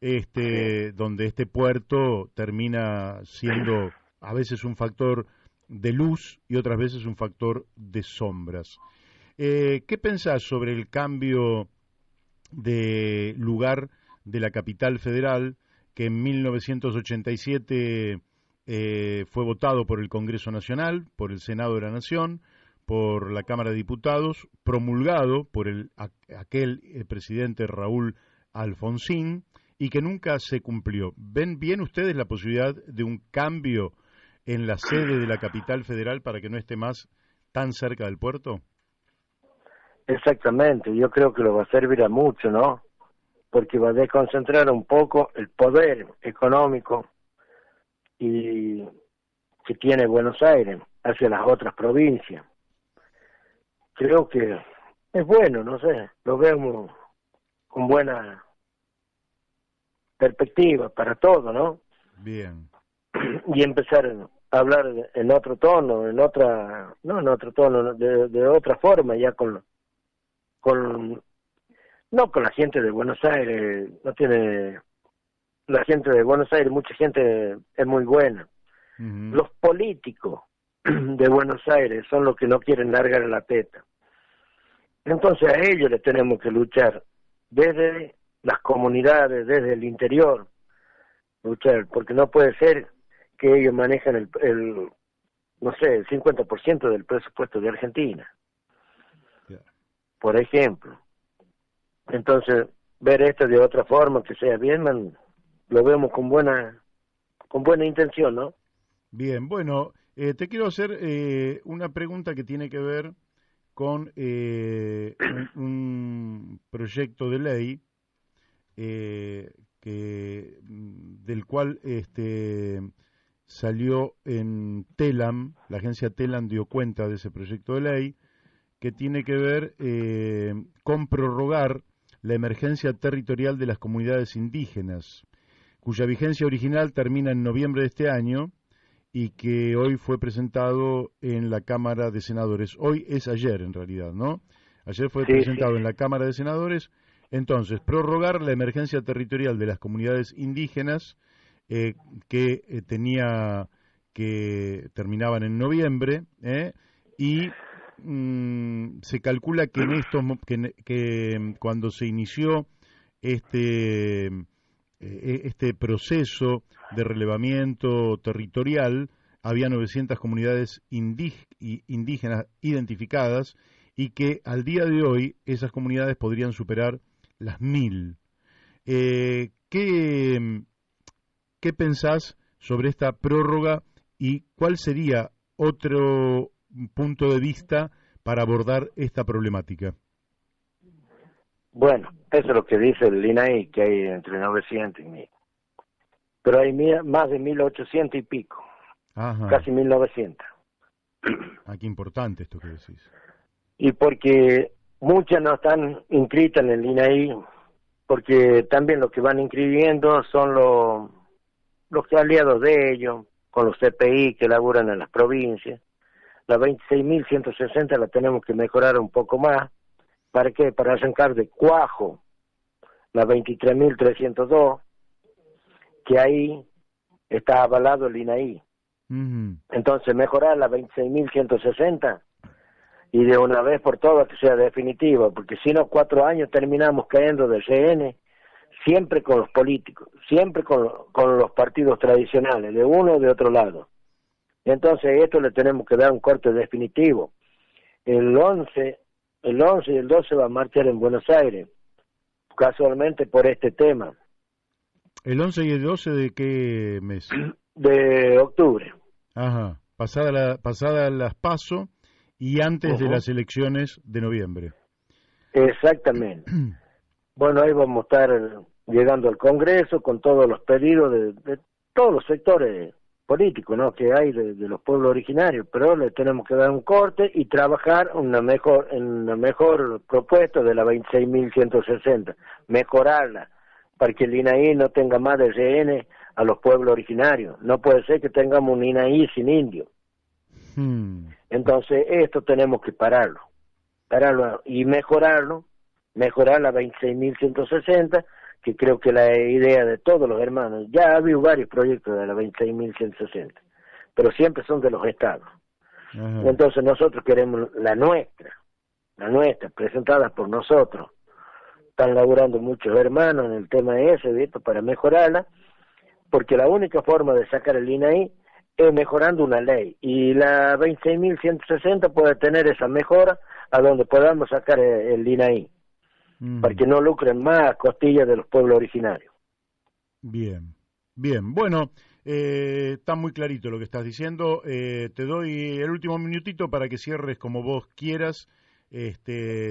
Donde este puerto termina siendo a veces un factor de luz y otras veces un factor de sombras. ¿Qué pensás sobre el cambio de lugar de la capital federal, que en 1987 fue votado por el Congreso Nacional, por el Senado de la Nación, por la Cámara de Diputados, promulgado por aquel presidente Raúl Alfonsín, y que nunca se cumplió? ¿Ven bien ustedes la posibilidad de un cambio en la sede de la capital federal para que no esté más tan cerca del puerto? Exactamente, yo creo que lo va a servir a mucho, ¿no? Porque va a desconcentrar un poco el poder económico y que tiene Buenos Aires hacia las otras provincias. Creo que es bueno, no sé, lo vemos con buena perspectiva para todo, ¿no? Bien. Y empezar a hablar en otro tono, de otra forma, ya no con la gente de Buenos Aires, la gente de Buenos Aires, mucha gente es muy buena. Uh-huh. Los políticos de Buenos Aires son los que no quieren largar la teta. Entonces a ellos les tenemos que luchar desde las comunidades, desde el interior, luchar, porque no puede ser que ellos manejen el 50% del presupuesto de Argentina, por ejemplo. Entonces, ver esto de otra forma, que sea bien, lo vemos con buena intención, ¿no? Bien, bueno, te quiero hacer una pregunta que tiene que ver con un proyecto de ley del cual salió en Telam. La agencia Telam dio cuenta de ese proyecto de ley, que tiene que ver con prorrogar la emergencia territorial de las comunidades indígenas, cuya vigencia original termina en noviembre de este año y que hoy fue presentado en la Cámara de Senadores. Hoy es ayer, en realidad, ¿no? Ayer fue presentado en la Cámara de Senadores. Entonces, prorrogar la emergencia territorial de las comunidades indígenas que terminaban en noviembre, y se calcula que en estos que cuando se inició este este proceso de relevamiento territorial, había 900 comunidades indígenas identificadas y que al día de hoy esas comunidades podrían superar las 1000. ¿Qué pensás sobre esta prórroga y cuál sería otro punto de vista para abordar esta problemática? Bueno, eso es lo que dice el INAI, que hay entre 900 y 1000. Pero hay más de 1800 y pico. Ajá. Casi 1900. Qué importante esto que decís. Y porque muchas no están inscritas en el INAI, porque también los que van inscribiendo son los aliados de ellos, con los CPI que laburan en las provincias. La 26.160 la tenemos que mejorar un poco más. ¿Para qué? Para arrancar de cuajo la 23.302, que ahí está avalado el INAI. Entonces mejorar la 26.160 y de una vez por todas que sea definitiva, porque si no 4 años terminamos cayendo del CN, siempre con los políticos, siempre con los partidos tradicionales, de uno o de otro lado. Entonces esto le tenemos que dar un corte definitivo. El 11 y el 12 va a marchar en Buenos Aires, casualmente por este tema. ¿El 11 y el 12 de qué mes? De octubre. Ajá, pasada las PASO y antes de las elecciones de noviembre. Exactamente. Bueno, ahí vamos a estar llegando al Congreso con todos los pedidos de todos los sectores políticos, ¿no?, que hay de los pueblos originarios, pero le tenemos que dar un corte y trabajar en una mejor propuesta de la 26.160, mejorarla, para que el INAI no tenga más de rehén a los pueblos originarios. No puede ser que tengamos un INAI sin indio. Entonces esto tenemos que pararlo y mejorar la 26.160, que creo que la idea de todos los hermanos. Ya ha habido varios proyectos de la 26.160, pero siempre son de los estados. Ajá. Entonces nosotros queremos la nuestra, presentada por nosotros. Están laburando muchos hermanos en el tema ese, ¿visto?, para mejorarla, porque la única forma de sacar el INAI es mejorando una ley, y la 26.160 puede tener esa mejora a donde podamos sacar el INAI, para que no lucren más a costillas de los pueblos originarios. Bien, bueno, está muy clarito lo que estás diciendo. Te doy el último minutito para que cierres como vos quieras,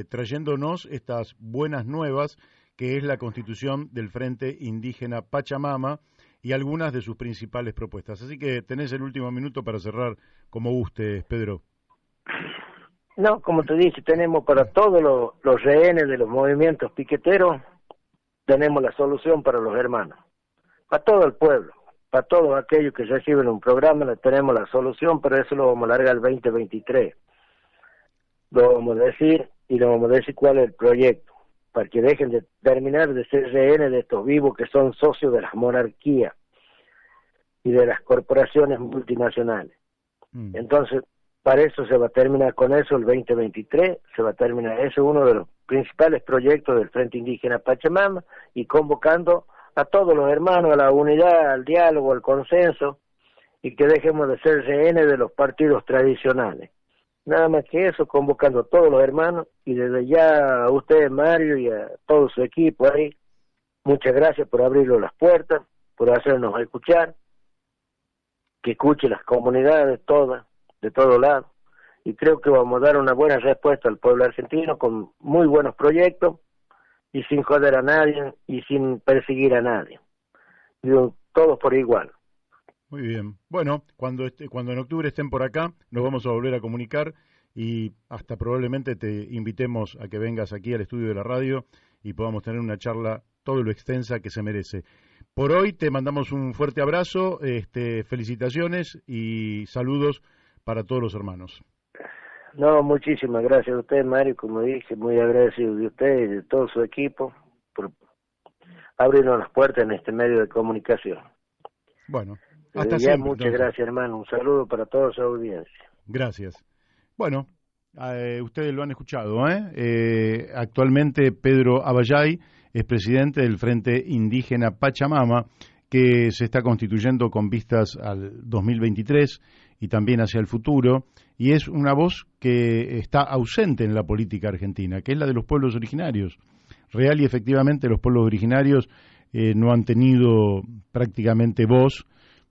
trayéndonos estas buenas nuevas, que es la constitución del Frente Indígena Pachamama y algunas de sus principales propuestas. Así que tenés el último minuto para cerrar como gustes, Pedro. No, como te dije, tenemos para todos los rehenes de los movimientos piqueteros, tenemos la solución para los hermanos, para todo el pueblo, para todos aquellos que reciben un programa, le tenemos la solución, pero eso lo vamos a alargar al 2023. Lo vamos a decir y lo vamos a decir cuál es el proyecto, para que dejen de terminar de ser rehenes de estos vivos que son socios de las monarquías y de las corporaciones multinacionales. Entonces, para eso se va a terminar con eso el 2023, se va a terminar eso, uno de los principales proyectos del Frente Indígena Pachamama, y convocando a todos los hermanos a la unidad, al diálogo, al consenso, y que dejemos de ser rehenes de los partidos tradicionales. Nada más que eso, convocando a todos los hermanos, y desde ya a usted, Mario, y a todo su equipo ahí, muchas gracias por abrirnos las puertas, por hacernos escuchar, que escuche las comunidades todas, de todos lados, y creo que vamos a dar una buena respuesta al pueblo argentino con muy buenos proyectos y sin joder a nadie y sin perseguir a nadie. Digo, todos por igual. Muy bien. Bueno, cuando en octubre estén por acá, nos vamos a volver a comunicar y hasta probablemente te invitemos a que vengas aquí al estudio de la radio y podamos tener una charla todo lo extensa que se merece. Por hoy te mandamos un fuerte abrazo, felicitaciones y saludos para todos los hermanos. No, muchísimas gracias a usted, Mario, como dije, muy agradecido de usted y de todo su equipo por abrirnos las puertas en este medio de comunicación. Bueno, hasta siempre. Muchas gracias, hermano. Un saludo para toda su audiencia. Gracias. Bueno, ustedes lo han escuchado, Actualmente Pedro Aballay es presidente del Frente Indígena Pachamama, que se está constituyendo con vistas al 2023 y también hacia el futuro, y es una voz que está ausente en la política argentina, que es la de los pueblos originarios. Real y efectivamente los pueblos originarios no han tenido prácticamente voz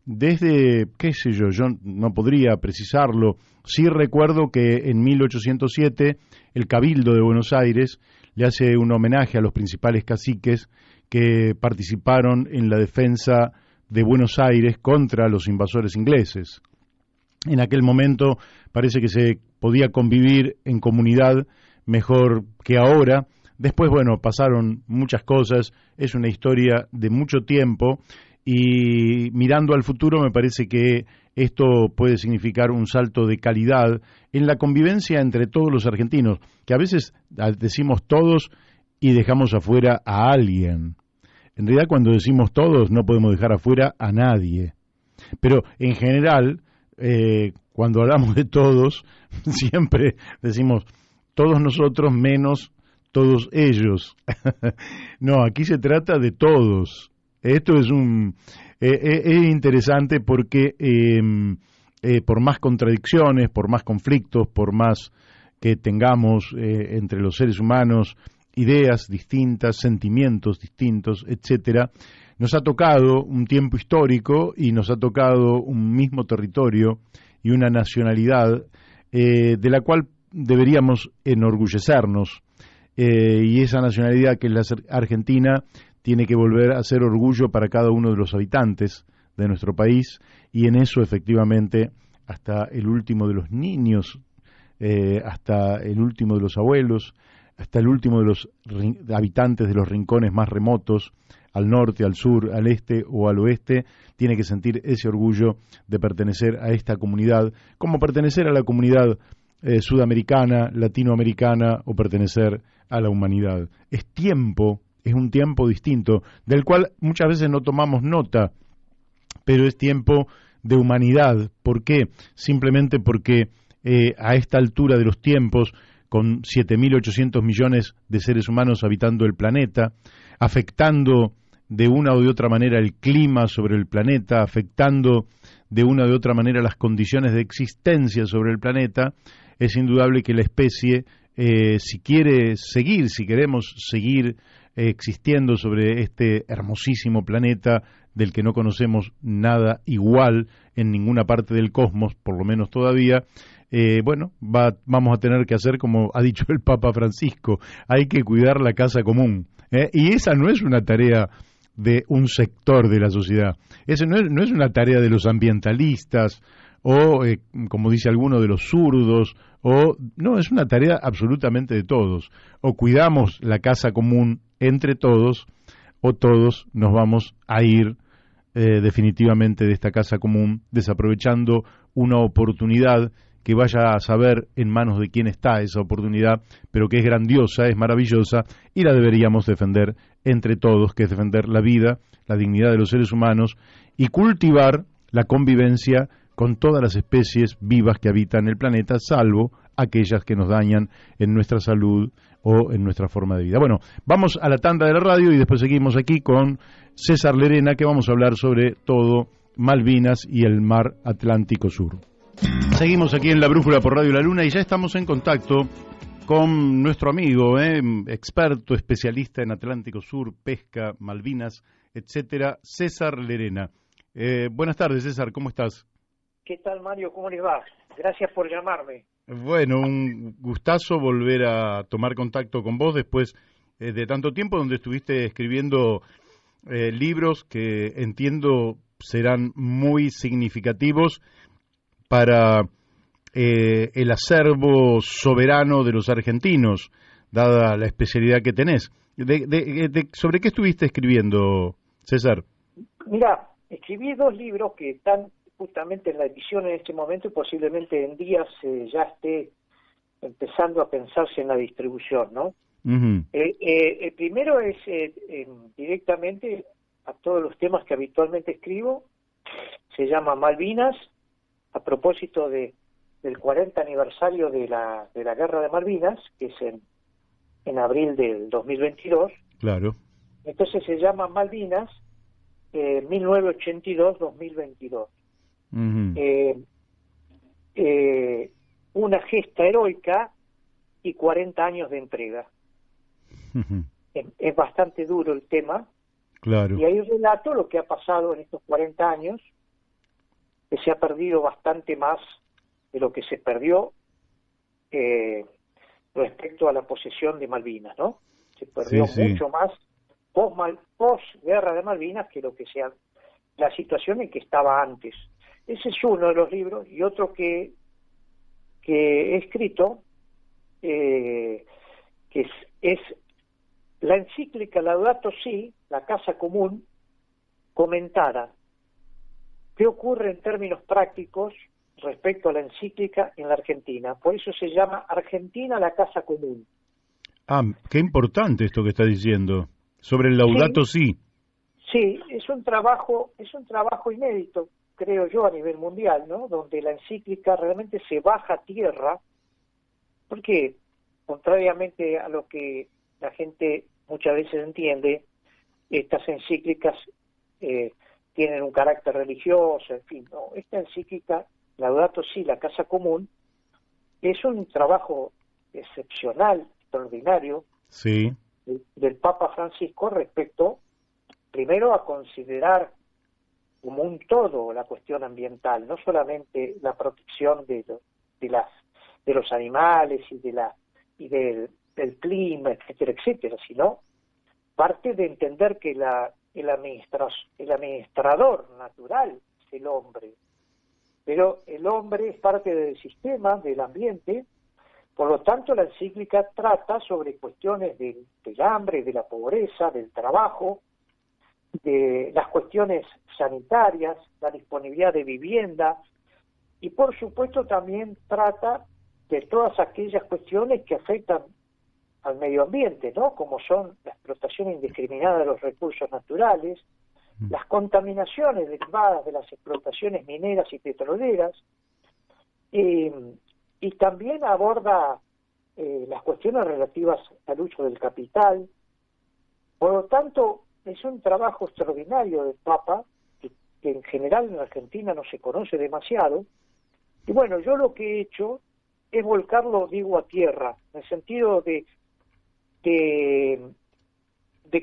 desde, qué sé yo no podría precisarlo. Sí recuerdo que en 1807 el Cabildo de Buenos Aires le hace un homenaje a los principales caciques que participaron en la defensa de Buenos Aires contra los invasores ingleses. En aquel momento parece que se podía convivir en comunidad mejor que ahora. Después, bueno, pasaron muchas cosas, es una historia de mucho tiempo y mirando al futuro me parece que esto puede significar un salto de calidad en la convivencia entre todos los argentinos, que a veces decimos todos y dejamos afuera a alguien. En realidad cuando decimos todos no podemos dejar afuera a nadie. Pero en general, cuando hablamos de todos, siempre decimos todos nosotros menos todos ellos. No, aquí se trata de todos. Esto es es interesante porque por más contradicciones, por más conflictos, por más que tengamos entre los seres humanos ideas distintas, sentimientos distintos, etcétera, nos ha tocado un tiempo histórico y nos ha tocado un mismo territorio y una nacionalidad de la cual deberíamos enorgullecernos. Y esa nacionalidad que es la argentina tiene que volver a ser orgullo para cada uno de los habitantes de nuestro país, y en eso efectivamente hasta el último de los niños, hasta el último de los abuelos, hasta el último de los habitantes de los rincones más remotos, al norte, al sur, al este o al oeste, tiene que sentir ese orgullo de pertenecer a esta comunidad, como pertenecer a la comunidad sudamericana, latinoamericana o pertenecer a la humanidad. Es un tiempo distinto, del cual muchas veces no tomamos nota, pero es tiempo de humanidad. ¿Por qué? Simplemente porque a esta altura de los tiempos, con 7.800 millones de seres humanos habitando el planeta, afectando de una o de otra manera el clima sobre el planeta, afectando de una o de otra manera las condiciones de existencia sobre el planeta, es indudable que la especie, si queremos seguir existiendo sobre este hermosísimo planeta del que no conocemos nada igual en ninguna parte del cosmos, por lo menos todavía, vamos a tener que hacer como ha dicho el Papa Francisco, hay que cuidar la casa común. Y esa no es una tarea de un sector de la sociedad, esa no es una tarea de los ambientalistas o, como dice alguno, de los zurdos, no, es una tarea absolutamente de todos. O cuidamos la casa común entre todos, o todos nos vamos a ir definitivamente de esta casa común, desaprovechando una oportunidad que vaya a saber en manos de quién está esa oportunidad, pero que es grandiosa, es maravillosa, y la deberíamos defender entre todos, que es defender la vida, la dignidad de los seres humanos, y cultivar la convivencia con todas las especies vivas que habitan el planeta, salvo aquellas que nos dañan en nuestra salud o en nuestra forma de vida. Bueno, vamos a la tanda de la radio y después seguimos aquí con César Lerena, que vamos a hablar sobre todo Malvinas y el mar Atlántico Sur. Seguimos aquí en La Brújula por Radio La Luna y ya estamos en contacto con nuestro amigo, experto, especialista en Atlántico Sur, pesca, Malvinas, etcétera, César Lerena. Buenas tardes, César, ¿cómo estás? ¿Qué tal, Mario? ¿Cómo les va? Gracias por llamarme. Bueno, un gustazo volver a tomar contacto con vos después de tanto tiempo, donde estuviste escribiendo libros que entiendo serán muy significativos para el acervo soberano de los argentinos, dada la especialidad que tenés. ¿Sobre qué estuviste escribiendo, César? Mira, escribí 2 libros que están justamente en la edición en este momento y posiblemente en días ya esté empezando a pensarse en la distribución, ¿no? Uh-huh. El primero es directamente a todos los temas que habitualmente escribo, se llama Malvinas, a propósito del 40 aniversario de la Guerra de Malvinas, que es en abril del 2022. Claro. Entonces se llama Malvinas 1982-2022. Una gesta heroica y 40 años de entrega. Es bastante duro el tema. Claro. Y ahí relato lo que ha pasado en estos 40 años, que se ha perdido bastante más de lo que se perdió respecto a la posesión de Malvinas, ¿no? Se perdió mucho más post-guerra de Malvinas que lo que sea la situación en que estaba antes. Ese es uno de los libros, y otro que he escrito, que es la encíclica Laudato Si, la Casa Común, comentada. ¿Qué ocurre en términos prácticos respecto a la encíclica en la Argentina? Por eso se llama Argentina la Casa Común. Ah, qué importante esto que está diciendo sobre el Laudato Si. Sí, es un trabajo inédito, creo yo, a nivel mundial, ¿no? Donde la encíclica realmente se baja a tierra, porque contrariamente a lo que la gente muchas veces entiende, estas encíclicas tienen un carácter religioso, en fin, no. Esta encíclica, Laudato Si, la Casa Común, es un trabajo excepcional, extraordinario, sí, del Papa Francisco respecto, primero, a considerar como un todo la cuestión ambiental, no solamente la protección de los animales y del clima, etcétera, etcétera, sino parte de entender que el administrador natural es el hombre, pero el hombre es parte del sistema, del ambiente. Por lo tanto, la encíclica trata sobre cuestiones del hambre, de la pobreza, del trabajo, de las cuestiones sanitarias, la disponibilidad de vivienda, y por supuesto también trata de todas aquellas cuestiones que afectan al medio ambiente, ¿no? Como son la explotación indiscriminada de los recursos naturales, las contaminaciones derivadas de las explotaciones mineras y petroleras, y también aborda las cuestiones relativas al uso del capital. Por lo tanto, es un trabajo extraordinario del Papa, que en general en Argentina no se conoce demasiado. Y bueno, yo lo que he hecho es volcarlo, digo, a tierra, en el sentido de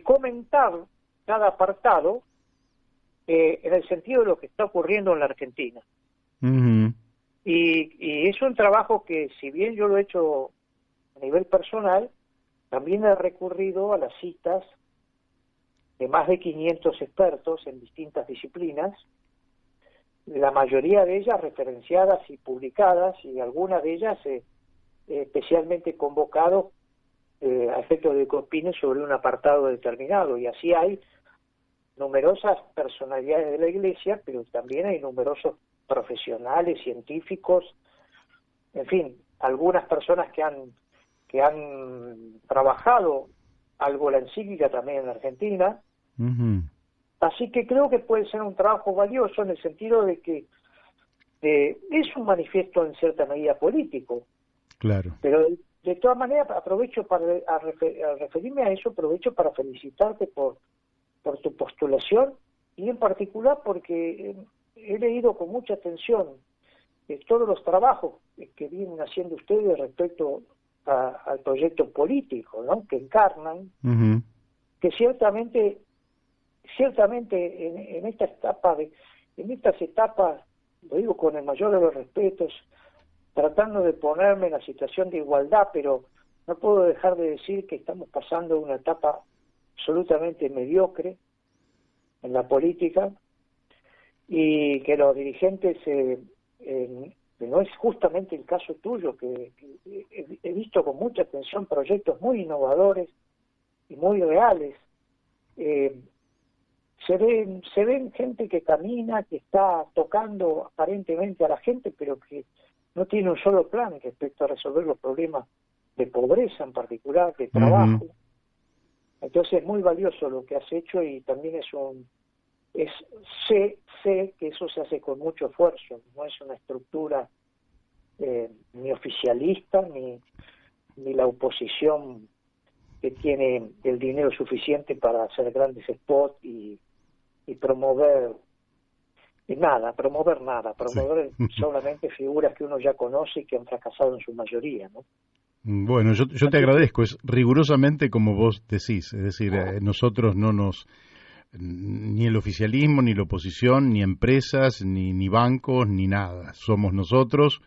comentar cada apartado en el sentido de lo que está ocurriendo en la Argentina. Y es un trabajo que, si bien yo lo he hecho a nivel personal, también he recurrido a las citas de más de 500 expertos en distintas disciplinas, la mayoría de ellas referenciadas y publicadas, y algunas de ellas especialmente convocados a efecto de que opinen sobre un apartado determinado. Y así hay numerosas personalidades de la Iglesia, pero también hay numerosos profesionales, científicos, en fin, algunas personas que han trabajado algo la encíclica también en Argentina. Así que creo que puede ser un trabajo valioso en el sentido de que es un manifiesto en cierta medida político. Claro. Pero de todas maneras aprovecho al referirme a eso, aprovecho para felicitarte por tu postulación, y en particular porque he leído con mucha atención todos los trabajos que vienen haciendo ustedes respecto al proyecto político, ¿no? Que encarnan, que ciertamente en estas etapas, lo digo con el mayor de los respetos, tratando de ponerme en la situación de igualdad, pero no puedo dejar de decir que estamos pasando una etapa absolutamente mediocre en la política, y que los dirigentes, que no es justamente el caso tuyo, que he visto con mucha atención proyectos muy innovadores y muy reales. Se ven gente que camina, que está tocando aparentemente a la gente, pero que no tiene un solo plan respecto a resolver los problemas de pobreza en particular, de trabajo. Entonces es muy valioso lo que has hecho, y también sé que eso se hace con mucho esfuerzo, no es una estructura ni oficialista ni la oposición que tiene el dinero suficiente para hacer grandes spots y promover solamente figuras que uno ya conoce y que han fracasado en su mayoría, ¿no? Bueno, yo te agradezco, es rigurosamente como vos decís, es decir, nosotros no nos, ni el oficialismo, ni la oposición, ni empresas, ni bancos, ni nada, somos nosotros,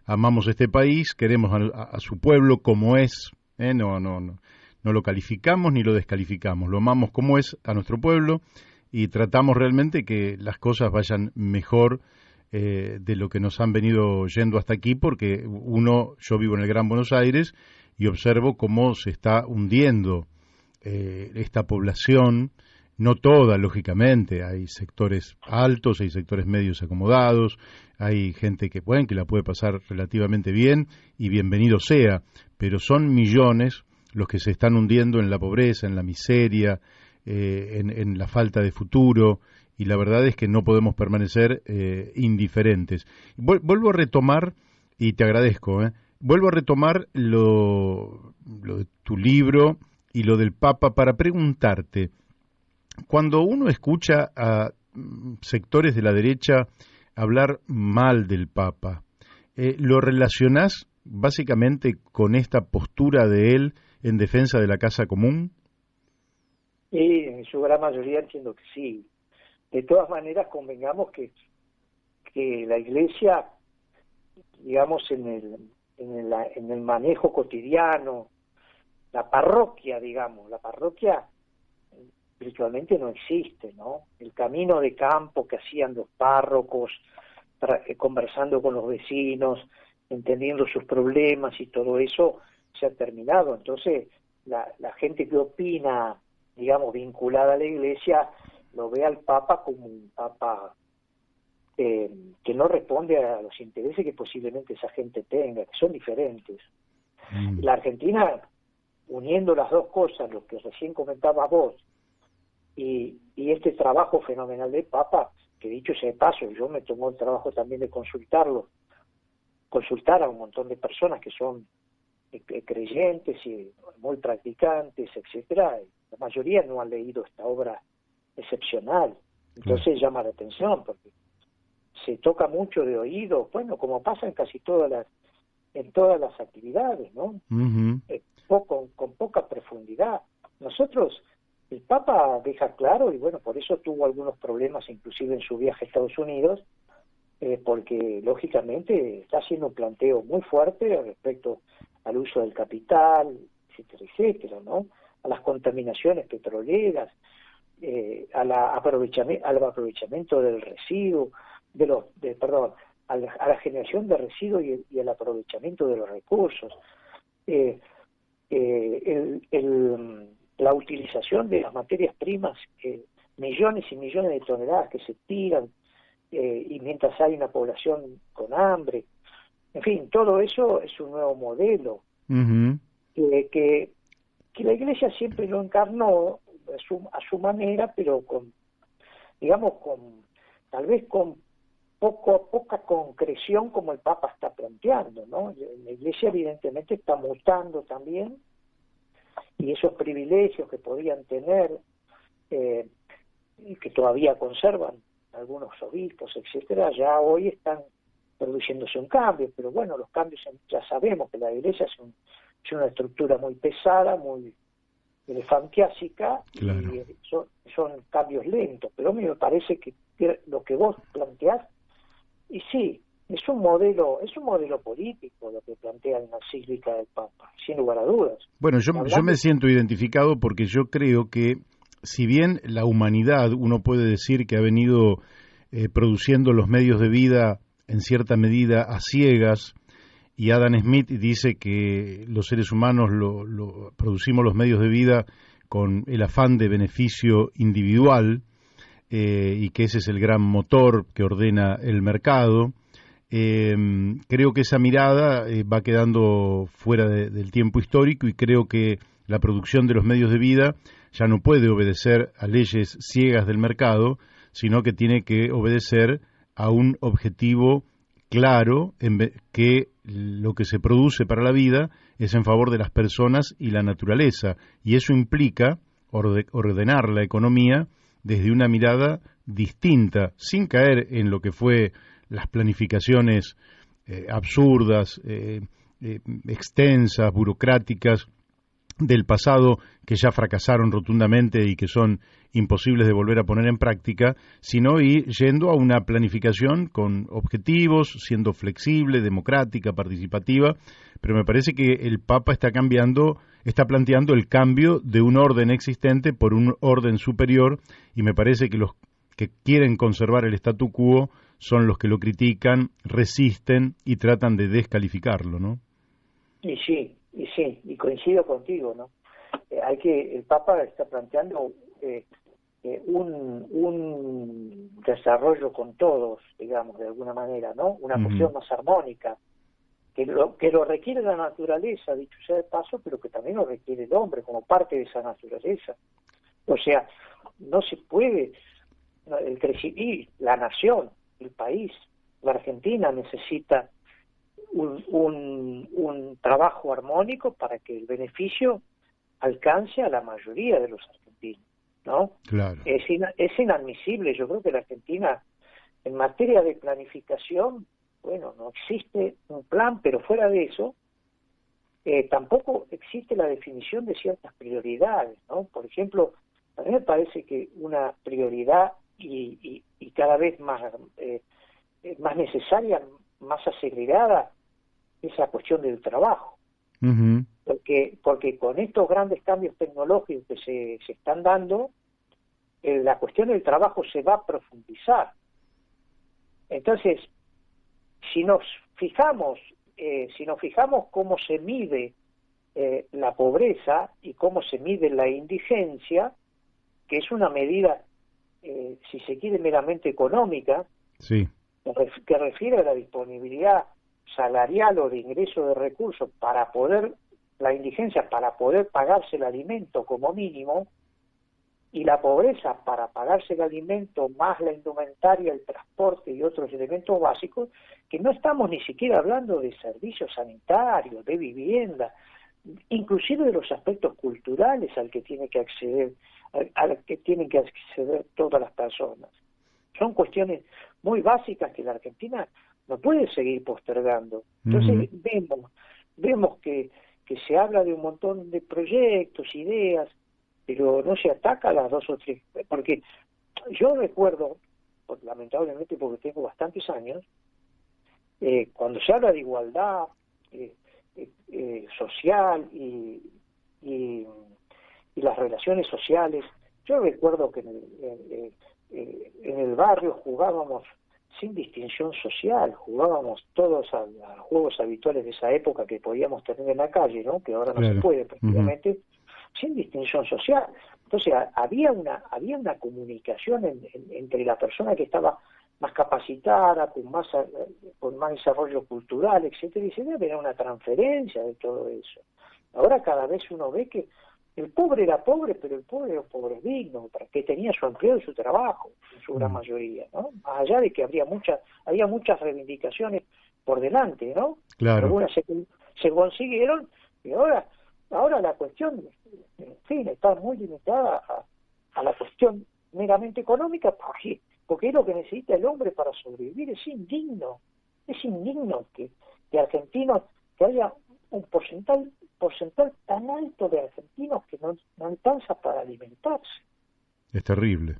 amamos este país, queremos a su pueblo como es, no lo calificamos ni lo descalificamos, lo amamos como es a nuestro pueblo y tratamos realmente que las cosas vayan mejor de lo que nos han venido yendo hasta aquí, porque yo vivo en el Gran Buenos Aires y observo cómo se está hundiendo esta población, no toda, lógicamente, hay sectores altos, hay sectores medios acomodados, hay gente que la puede pasar relativamente bien y bienvenido sea, pero son millones los que se están hundiendo en la pobreza, en la miseria, en la falta de futuro, y la verdad es que no podemos permanecer indiferentes. Vuelvo a retomar, y te agradezco, vuelvo a retomar lo de tu libro y lo del Papa para preguntarte, cuando uno escucha a sectores de la derecha hablar mal del Papa, ¿lo relacionás básicamente con esta postura de él en defensa de la casa común? Sí, en su gran mayoría entiendo que sí. De todas maneras, convengamos que la Iglesia, digamos, en el manejo cotidiano, la parroquia virtualmente no existe, ¿no? El camino de campo que hacían los párrocos, conversando con los vecinos, entendiendo sus problemas y todo eso, se ha terminado. Entonces, la gente que opina, digamos, vinculada a la Iglesia, lo ve al Papa como un Papa que no responde a los intereses que posiblemente esa gente tenga, que son diferentes. La Argentina, uniendo las dos cosas, lo que recién comentabas vos, y este trabajo fenomenal del Papa, que dicho sea de paso, yo me tomó el trabajo también de consultar a un montón de personas que son creyentes y muy practicantes, etcétera. La mayoría no han leído esta obra excepcional, entonces llama la atención porque se toca mucho de oído, bueno, como pasa en casi todas las actividades, ¿no? Con poca profundidad. Nosotros, el Papa deja claro, y bueno, por eso tuvo algunos problemas inclusive en su viaje a Estados Unidos, porque lógicamente está haciendo un planteo muy fuerte respecto al uso del capital, etcétera, etcétera, ¿no? A las contaminaciones petroleras, al aprovechamiento del residuo, a la generación de residuos y al aprovechamiento de los recursos, la utilización de las materias primas, millones y millones de toneladas que se tiran, y mientras hay una población con hambre, en fin, todo eso es un nuevo modelo que la Iglesia siempre lo encarnó a su manera, pero tal vez con poca concreción como el Papa está planteando, ¿no? La Iglesia evidentemente está mutando también, y esos privilegios que podían tener, y que todavía conservan algunos obispos, etcétera, ya hoy están produciéndose un cambio, pero bueno, los cambios ya sabemos que la Iglesia es una estructura muy pesada, muy elefantiásica, claro. Y son cambios lentos, pero a mí me parece que lo que vos planteás, y sí, es un modelo político lo que plantea en la encíclica del Papa, sin lugar a dudas. Bueno, yo me siento identificado porque yo creo que si bien la humanidad, uno puede decir que ha venido produciendo los medios de vida en cierta medida a ciegas, y Adam Smith dice que los seres humanos producimos los medios de vida con el afán de beneficio individual, y que ese es el gran motor que ordena el mercado. Creo que esa mirada va quedando fuera del tiempo histórico, y creo que la producción de los medios de vida ya no puede obedecer a leyes ciegas del mercado, sino que tiene que obedecer a un objetivo claro que lo que se produce para la vida es en favor de las personas y la naturaleza, y eso implica ordenar la economía desde una mirada distinta, sin caer en lo que fue las planificaciones absurdas, extensas, burocráticas del pasado, que ya fracasaron rotundamente y que son imposibles de volver a poner en práctica, sino ir yendo a una planificación con objetivos, siendo flexible, democrática, participativa, pero me parece que el Papa está planteando el cambio de un orden existente por un orden superior, y me parece que los que quieren conservar el statu quo son los que lo critican, resisten y tratan de descalificarlo, ¿no? Y sí, y coincido contigo, ¿no? El Papa está planteando un desarrollo con todos, digamos, de alguna manera, ¿no? Una cuestión más armónica, que lo requiere la naturaleza, dicho sea de paso, pero que también lo requiere el hombre como parte de esa naturaleza. O sea, no se puede, la nación, el país, la Argentina necesita un trabajo armónico para que el beneficio alcance a la mayoría de los argentinos, ¿no? Claro. Es inadmisible. Yo creo que la Argentina, en materia de planificación, bueno, no existe un plan, pero fuera de eso, tampoco existe la definición de ciertas prioridades, ¿no? Por ejemplo, a mí me parece que una prioridad y cada vez más necesaria, más acelerada, es la cuestión del trabajo. Uh-huh. Porque con estos grandes cambios tecnológicos que se están dando, la cuestión del trabajo se va a profundizar. Entonces, si nos fijamos cómo se mide la pobreza y cómo se mide la indigencia, que es una medida, si se quiere, meramente económica, sí, que refiere a la disponibilidad salarial o de ingreso de recursos para poder pagarse el alimento como mínimo, y la pobreza para pagarse el alimento más la indumentaria, el transporte y otros elementos básicos, que no estamos ni siquiera hablando de servicios sanitarios, de vivienda, inclusive de los aspectos culturales al que tienen que acceder todas las personas. Son cuestiones muy básicas que la Argentina no puede seguir postergando. Entonces vemos que se habla de un montón de proyectos, ideas, pero no se ataca a las dos o tres. Porque yo recuerdo, lamentablemente porque tengo bastantes años, cuando se habla de igualdad social y las relaciones sociales, yo recuerdo que en el barrio jugábamos sin distinción social, jugábamos todos a juegos habituales de esa época que podíamos tener en la calle, ¿no? Que ahora no se puede prácticamente, sin distinción social. Entonces había una comunicación entre la persona que estaba más capacitada, con más desarrollo cultural, etcétera, era una transferencia de todo eso. Ahora cada vez uno ve que el pobre era pobre, pero el pobre era un pobre digno, que tenía su empleo y su trabajo, en su gran mayoría, ¿no? Más allá de que había muchas reivindicaciones por delante, ¿no? Claro. Algunas se consiguieron, y ahora la cuestión, en fin, está muy limitada a la cuestión meramente económica, porque es lo que necesita el hombre para sobrevivir. Es indigno que argentinos, que haya un porcentaje tan alto de argentinos que no alcanza para alimentarse. Es terrible.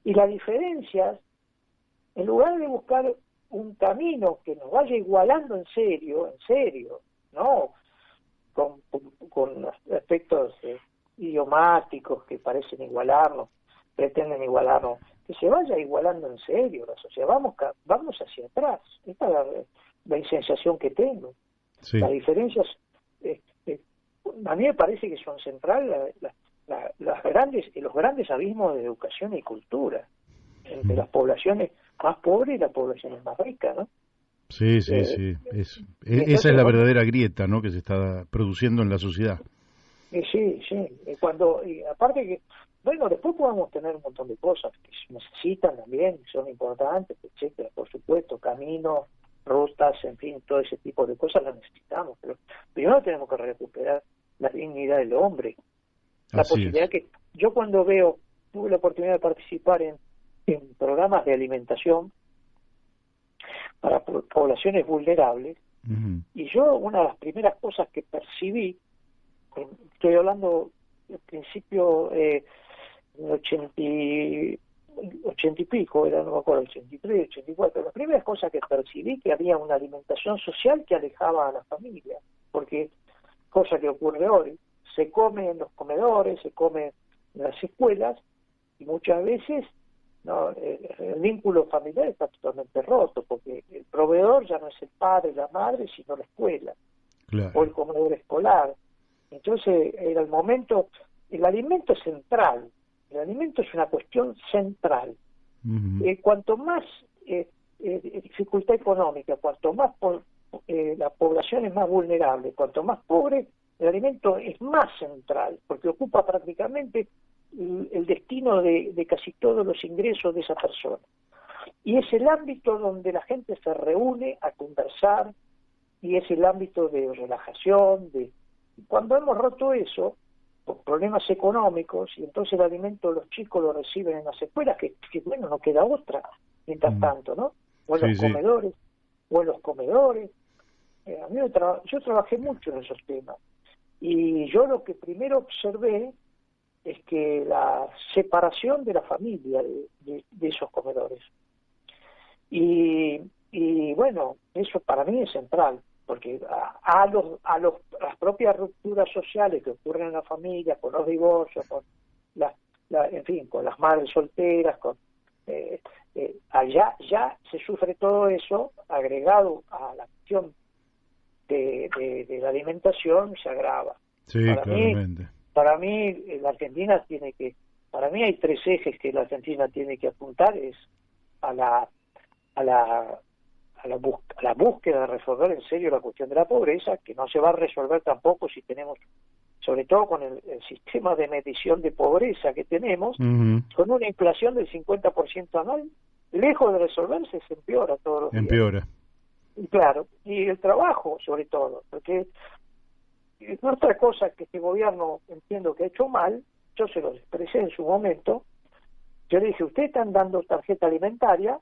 Y las diferencias, en lugar de buscar un camino que nos vaya igualando en serio, ¿no? Con aspectos idiomáticos que parecen pretenden igualarnos, que se vaya igualando en serio la sociedad. Vamos hacia atrás. Esta es la sensación que tengo. Sí. Las diferencias, a mí me parece que son centrales los grandes abismos de educación y cultura entre las poblaciones más pobres y las poblaciones más ricas, ¿no? Sí. Entonces, esa es la verdadera grieta, ¿no?, que se está produciendo en la sociedad. Sí. Aparte que, bueno, después podemos tener un montón de cosas que se necesitan también, son importantes, etcétera, por supuesto, caminos, rotas, en fin, todo ese tipo de cosas las necesitamos, pero primero tenemos que recuperar la dignidad del hombre, la posibilidad que yo cuando tuve la oportunidad de participar en programas de alimentación para poblaciones vulnerables, y yo una de las primeras cosas que percibí, estoy hablando al principio 80 y pico, era, no me acuerdo, 83, 84, las primeras cosas que percibí que había una alimentación social que alejaba a la familia, porque cosa que ocurre hoy, se come en los comedores, se come en las escuelas, y muchas veces no, el vínculo familiar está totalmente roto, porque el proveedor ya no es el padre, la madre, sino la escuela, o el comedor escolar. Entonces era el momento, el alimento es central, el alimento es una cuestión central. Cuanto más dificultad económica, cuanto más la población es más vulnerable, cuanto más pobre, el alimento es más central, porque ocupa prácticamente el destino de casi todos los ingresos de esa persona. Y es el ámbito donde la gente se reúne a conversar, y es el ámbito de relajación. Cuando hemos roto eso, por problemas económicos, y entonces el alimento los chicos lo reciben en las escuelas, que bueno, no queda otra, mientras tanto, ¿no? O en los comedores. Yo trabajé mucho en esos temas, y yo lo que primero observé es que la separación de la familia de esos comedores. Y bueno, eso para mí es central, porque las propias rupturas sociales que ocurren en la familia, con los divorcios, con en fin, con las madres solteras, allá ya se sufre todo eso, agregado a la acción de la alimentación, se agrava. Sí, claramente. Para mí la Argentina para mí hay 3 ejes que la Argentina tiene que apuntar: es a la búsqueda de resolver en serio la cuestión de la pobreza, que no se va a resolver tampoco si tenemos, sobre todo con el sistema de medición de pobreza que tenemos, con una inflación del 50% anual, lejos de resolverse, se empeora todos los días. Empeora. Y claro, y el trabajo sobre todo, porque otra cosa que este gobierno entiendo que ha hecho mal, yo se lo expresé en su momento, yo le dije, ustedes están dando tarjeta alimentaria,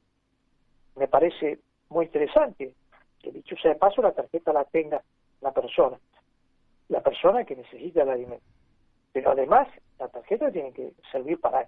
me parece muy interesante, que dicho sea de paso, la tarjeta la tenga la persona que necesita el alimento, pero además la tarjeta tiene que servir para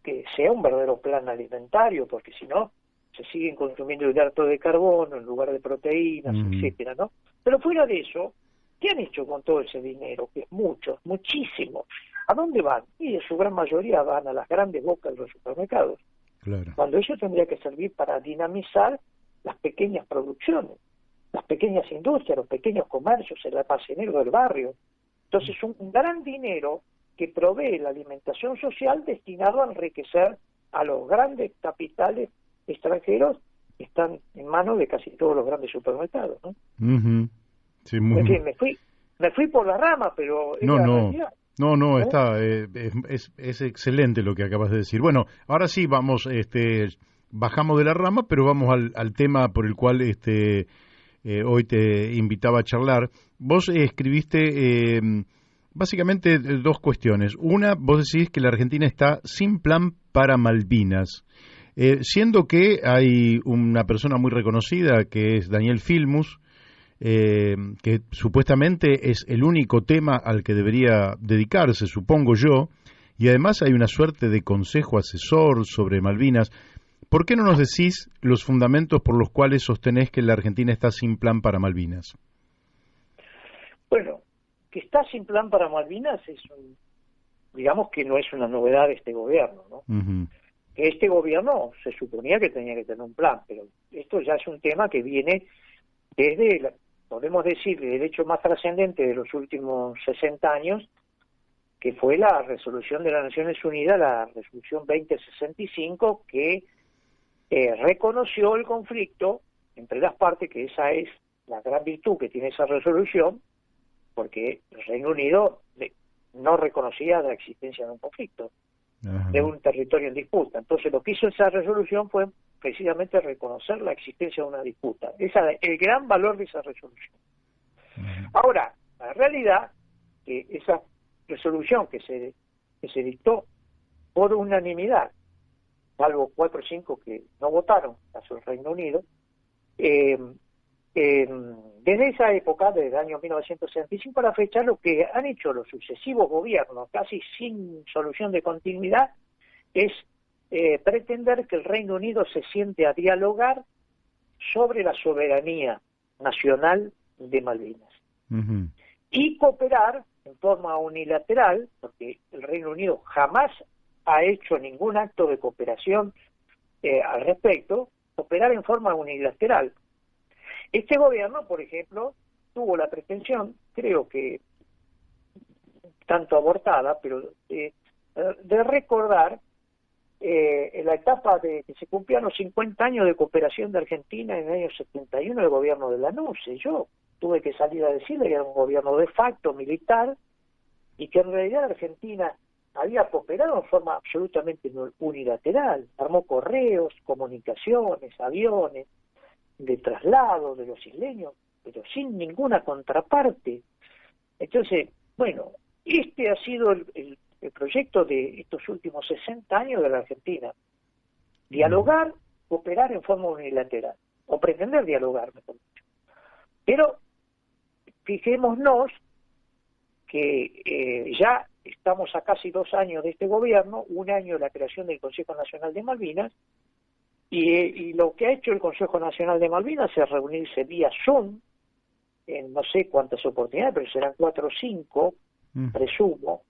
que sea un verdadero plan alimentario, porque si no se siguen consumiendo hidratos de carbono en lugar de proteínas, etcétera, ¿no? Pero fuera de eso, ¿qué han hecho con todo ese dinero? Que es mucho, muchísimo. ¿A dónde van? Y en su gran mayoría van a las grandes bocas de los supermercados. Claro. Cuando eso tendría que servir para dinamizar las pequeñas producciones, las pequeñas industrias, los pequeños comercios, el almacenero del barrio. Entonces, un gran dinero que provee la alimentación social destinado a enriquecer a los grandes capitales extranjeros que están en manos de casi todos los grandes supermercados, ¿no? Sí, en fin, me fui por la rama, pero No, está es excelente lo que acabas de decir. Bueno, ahora sí vamos, bajamos de la rama, pero vamos al tema por el cual hoy te invitaba a charlar. Vos escribiste básicamente 2 cuestiones. Una, vos decís que la Argentina está sin plan para Malvinas, siendo que hay una persona muy reconocida que es Daniel Filmus, que supuestamente es el único tema al que debería dedicarse, supongo yo, y además hay una suerte de consejo asesor sobre Malvinas. ¿Por qué no nos decís los fundamentos por los cuales sostenés que la Argentina está sin plan para Malvinas? Bueno, que está sin plan para Malvinas digamos que no es una novedad de este gobierno, ¿no? Este gobierno se suponía que tenía que tener un plan, pero esto ya es un tema que viene desde, podemos decir, el hecho más trascendente de los últimos 60 años, que fue la resolución de las Naciones Unidas, la resolución 2065, que reconoció el conflicto entre las partes, que esa es la gran virtud que tiene esa resolución, porque el Reino Unido no reconocía la existencia de un conflicto, de un territorio en disputa. Entonces lo que hizo esa resolución fue precisamente reconocer la existencia de una disputa. Esa es el gran valor de esa resolución. Ahora, la realidad que esa resolución que se dictó por unanimidad, salvo 4 o 5 que no votaron, caso del Reino Unido, desde esa época, desde el año 1965 a la fecha, lo que han hecho los sucesivos gobiernos, casi sin solución de continuidad, es pretender que el Reino Unido se siente a dialogar sobre la soberanía nacional de Malvinas. Y cooperar en forma unilateral, porque el Reino Unido jamás ha hecho ningún acto de cooperación al respecto, cooperar en forma unilateral. Este gobierno, por ejemplo, tuvo la pretensión, creo que tanto abortada, pero de recordar en la etapa de que se cumplían los 50 años de cooperación de Argentina en el año 71, el gobierno de Lanuse. Yo tuve que salir a decirle que era un gobierno de facto militar y que en realidad Argentina había cooperado en forma absolutamente unilateral. Armó correos, comunicaciones, aviones de traslado de los isleños, pero sin ninguna contraparte. Entonces, bueno, este ha sido el proyecto de estos últimos 60 años de la Argentina. Dialogar, cooperar en forma unilateral, o pretender dialogar, mejor dicho. Pero fijémonos que ya estamos a casi 2 años de este gobierno, 1 año de la creación del Consejo Nacional de Malvinas, y lo que ha hecho el Consejo Nacional de Malvinas es reunirse vía Zoom, en no sé cuántas oportunidades, pero serán 4 o 5, presumo,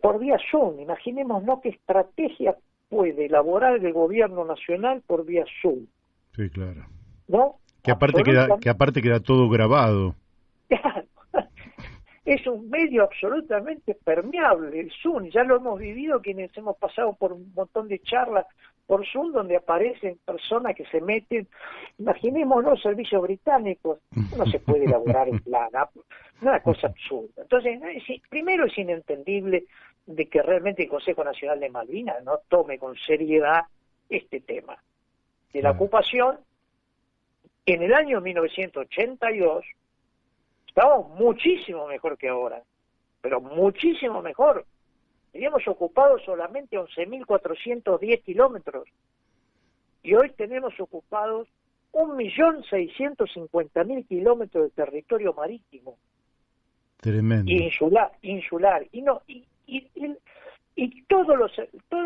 por vía Zoom. Imaginémonos qué estrategia puede elaborar el gobierno nacional por vía Zoom. Sí, claro. ¿No? Que aparte queda todo grabado. Es un medio absolutamente permeable, el Zoom. Ya lo hemos vivido quienes hemos pasado por un montón de charlas por Zoom donde aparecen personas que se meten. Imaginémonos los servicios británicos. No se puede elaborar un plan, una cosa absurda. Entonces, primero es inentendible de que realmente el Consejo Nacional de Malvinas no tome con seriedad este tema de la ocupación. En el año 1982 estábamos muchísimo mejor que ahora, pero muchísimo mejor. Teníamos ocupados solamente 11.410 kilómetros y hoy tenemos ocupados 1.650.000 kilómetros de territorio marítimo. Tremendo. Insular. Y todas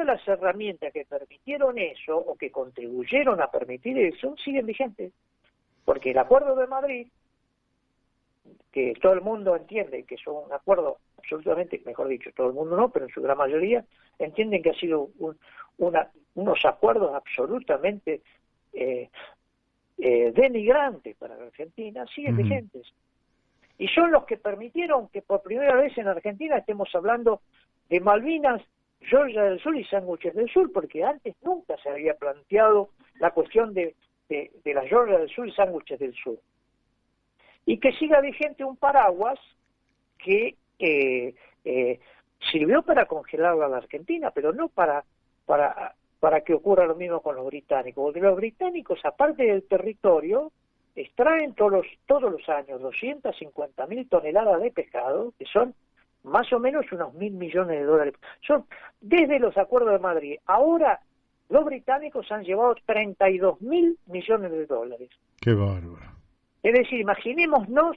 las herramientas que permitieron eso o que contribuyeron a permitir eso siguen vigentes. Porque el Acuerdo de Madrid, que todo el mundo entiende que es un acuerdo absolutamente, mejor dicho, todo el mundo no, pero en su gran mayoría entienden que ha sido unos acuerdos absolutamente denigrantes para la Argentina, siguen vigentes. Y son los que permitieron que por primera vez en Argentina estemos hablando de Malvinas, Georgia del Sur y Sándwiches del Sur, porque antes nunca se había planteado la cuestión de la Georgia del Sur y Sándwiches del Sur. Y que siga vigente un paraguas que sirvió para congelarla a la Argentina, pero no para que ocurra lo mismo con los británicos, porque los británicos, aparte del territorio, extraen todos los años 250.000 toneladas de pescado, que son más o menos unos 1.000 millones de dólares. Son desde los acuerdos de Madrid. Ahora los británicos han llevado 32.000 millones de dólares. ¡Qué bárbaro! Es decir, imaginémonos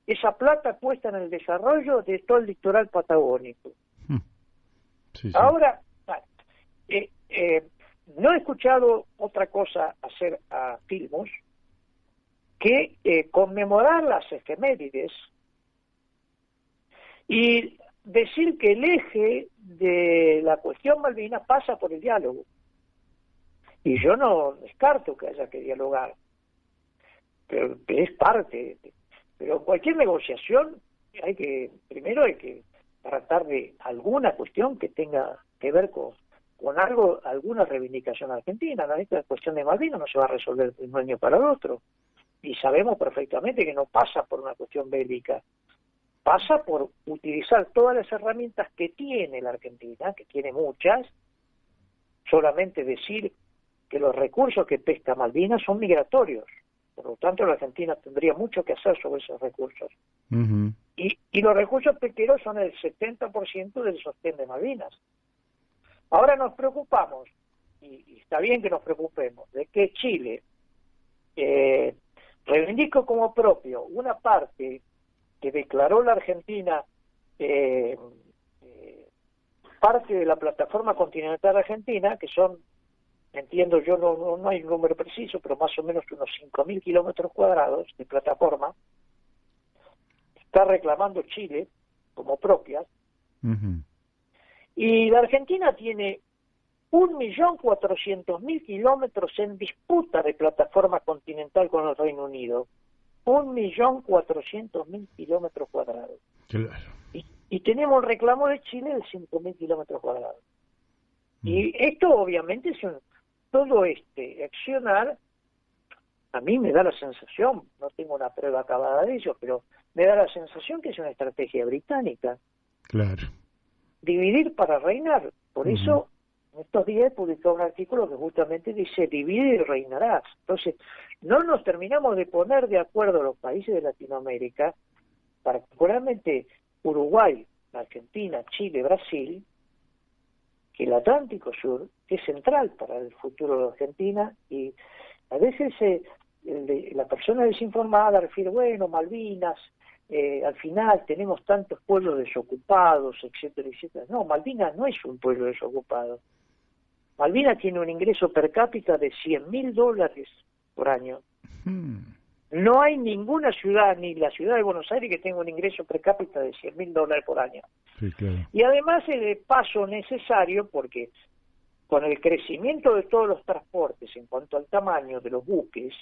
esa plata puesta en el desarrollo de todo el litoral patagónico. Sí. Ahora, no he escuchado otra cosa hacer a Filmus que conmemorar las efemérides y decir que el eje de la cuestión Malvinas pasa por el diálogo. Y yo no descarto que haya que dialogar, pero es parte. Pero cualquier negociación primero hay que tratar de alguna cuestión que tenga que ver con algo, alguna reivindicación argentina. Esta cuestión de Malvinas no se va a resolver de un año para el otro. Y sabemos perfectamente que no pasa por una cuestión bélica, pasa por utilizar todas las herramientas que tiene la Argentina, que tiene muchas, solamente decir que los recursos que pesca Malvinas son migratorios. Por lo tanto, la Argentina tendría mucho que hacer sobre esos recursos. Uh-huh. Y los recursos pesqueros son el 70% del sostén de Malvinas. Ahora nos preocupamos, y está bien que nos preocupemos, de que Chile reivindique como propio una parte que declaró la Argentina parte de la plataforma continental argentina, que son, entiendo yo, no hay un número preciso, pero más o menos unos 5.000 kilómetros cuadrados de plataforma, está reclamando Chile como propias. Uh-huh. Y la Argentina tiene 1.400.000 kilómetros en disputa de plataforma continental con el Reino Unido. 1.400.000 kilómetros cuadrados. Claro. Y tenemos un reclamo de Chile de 5.000 kilómetros cuadrados. Y esto obviamente es todo este accionar, a mí me da la sensación, no tengo una prueba acabada de ello, pero me da la sensación que es una estrategia británica. Claro. Dividir para reinar. Por eso, en estos días he publicado un artículo que justamente dice, divide y reinarás. Entonces, no nos terminamos de poner de acuerdo los países de Latinoamérica, particularmente Uruguay, Argentina, Chile, Brasil, que el Atlántico Sur, que es central para el futuro de Argentina, y a veces la persona desinformada refiere, bueno, Malvinas, al final tenemos tantos pueblos desocupados, etcétera, etcétera. No, Malvinas no es un pueblo desocupado. Malvinas tiene un ingreso per cápita de $100.000 por año. No hay ninguna ciudad, ni la ciudad de Buenos Aires, que tenga un ingreso per cápita de $100.000 por año. Sí, claro. Y además el paso necesario, porque con el crecimiento de todos los transportes en cuanto al tamaño de los buques,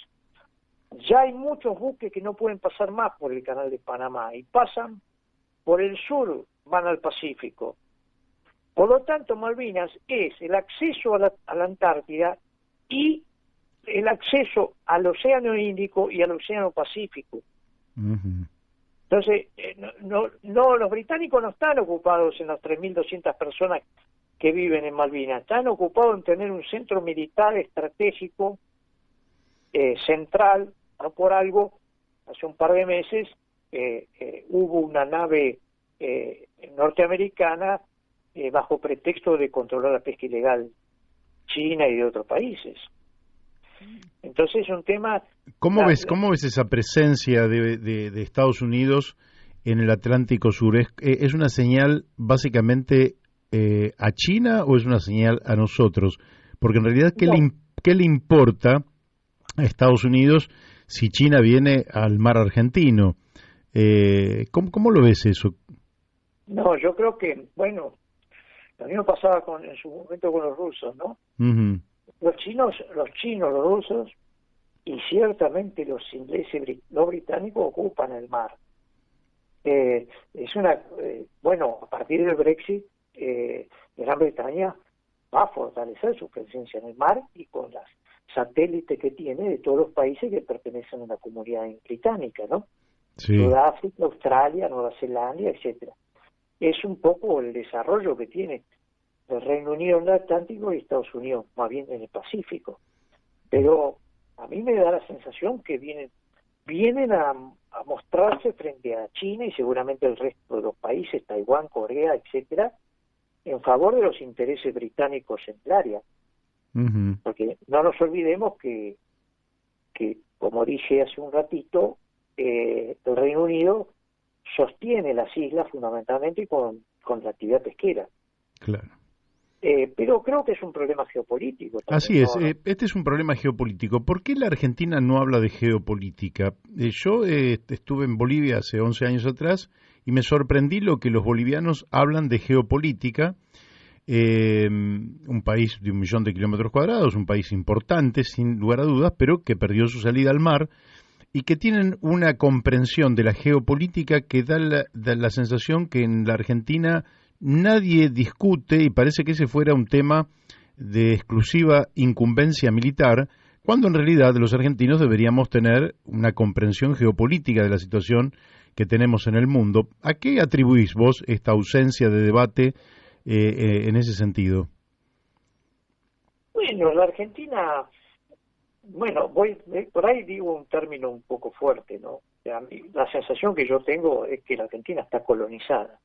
ya hay muchos buques que no pueden pasar más por el Canal de Panamá y pasan por el sur, van al Pacífico. Por lo tanto, Malvinas es el acceso a la Antártida y el acceso al Océano Índico y al Océano Pacífico. Uh-huh. Entonces, los británicos no están ocupados en las 3.200 personas que viven en Malvinas, están ocupados en tener un centro militar estratégico central. No por algo, hace un par de meses hubo una nave norteamericana bajo pretexto de controlar la pesca ilegal china y de otros países. Entonces es un tema... ¿Cómo ves esa presencia de Estados Unidos en el Atlántico Sur? ¿Es una señal básicamente a China o es una señal a nosotros? Porque en realidad, ¿qué le importa a Estados Unidos si China viene al mar argentino? ¿Cómo lo ves eso? No, yo creo que, bueno, lo mismo pasaba en su momento con los rusos, ¿no? Uh-huh. Los chinos, los rusos y ciertamente los ingleses, los británicos ocupan el mar. Bueno, a partir del Brexit, Gran Bretaña va a fortalecer su presencia en el mar y con las satélites que tiene de todos los países que pertenecen a la comunidad británica, ¿no? Sí. Sudáfrica, Australia, Nueva Zelanda, etcétera. Es un poco el desarrollo que tiene el Reino Unido en el Atlántico y Estados Unidos más bien en el Pacífico. Pero a mí me da la sensación que vienen a mostrarse frente a China y seguramente el resto de los países, Taiwán, Corea, etcétera, en favor de los intereses británicos en el área. Uh-huh. Porque no nos olvidemos que como dije hace un ratito, el Reino Unido sostiene las islas fundamentalmente con la actividad pesquera. Claro. Pero creo que es un problema geopolítico también. Así es, este es un problema geopolítico. ¿Por qué la Argentina no habla de geopolítica? Yo estuve en Bolivia hace 11 años atrás y me sorprendí lo que los bolivianos hablan de geopolítica. Un país de 1 millón de kilómetros cuadrados, un país importante sin lugar a dudas, pero que perdió su salida al mar y que tienen una comprensión de la geopolítica que da la sensación que en la Argentina nadie discute y parece que ese fuera un tema de exclusiva incumbencia militar, cuando en realidad los argentinos deberíamos tener una comprensión geopolítica de la situación que tenemos en el mundo. ¿A qué atribuís vos esta ausencia de debate en ese sentido? Bueno, la Argentina, bueno, por ahí digo un término un poco fuerte, ¿no? O sea, la sensación que yo tengo es que la Argentina está colonizada.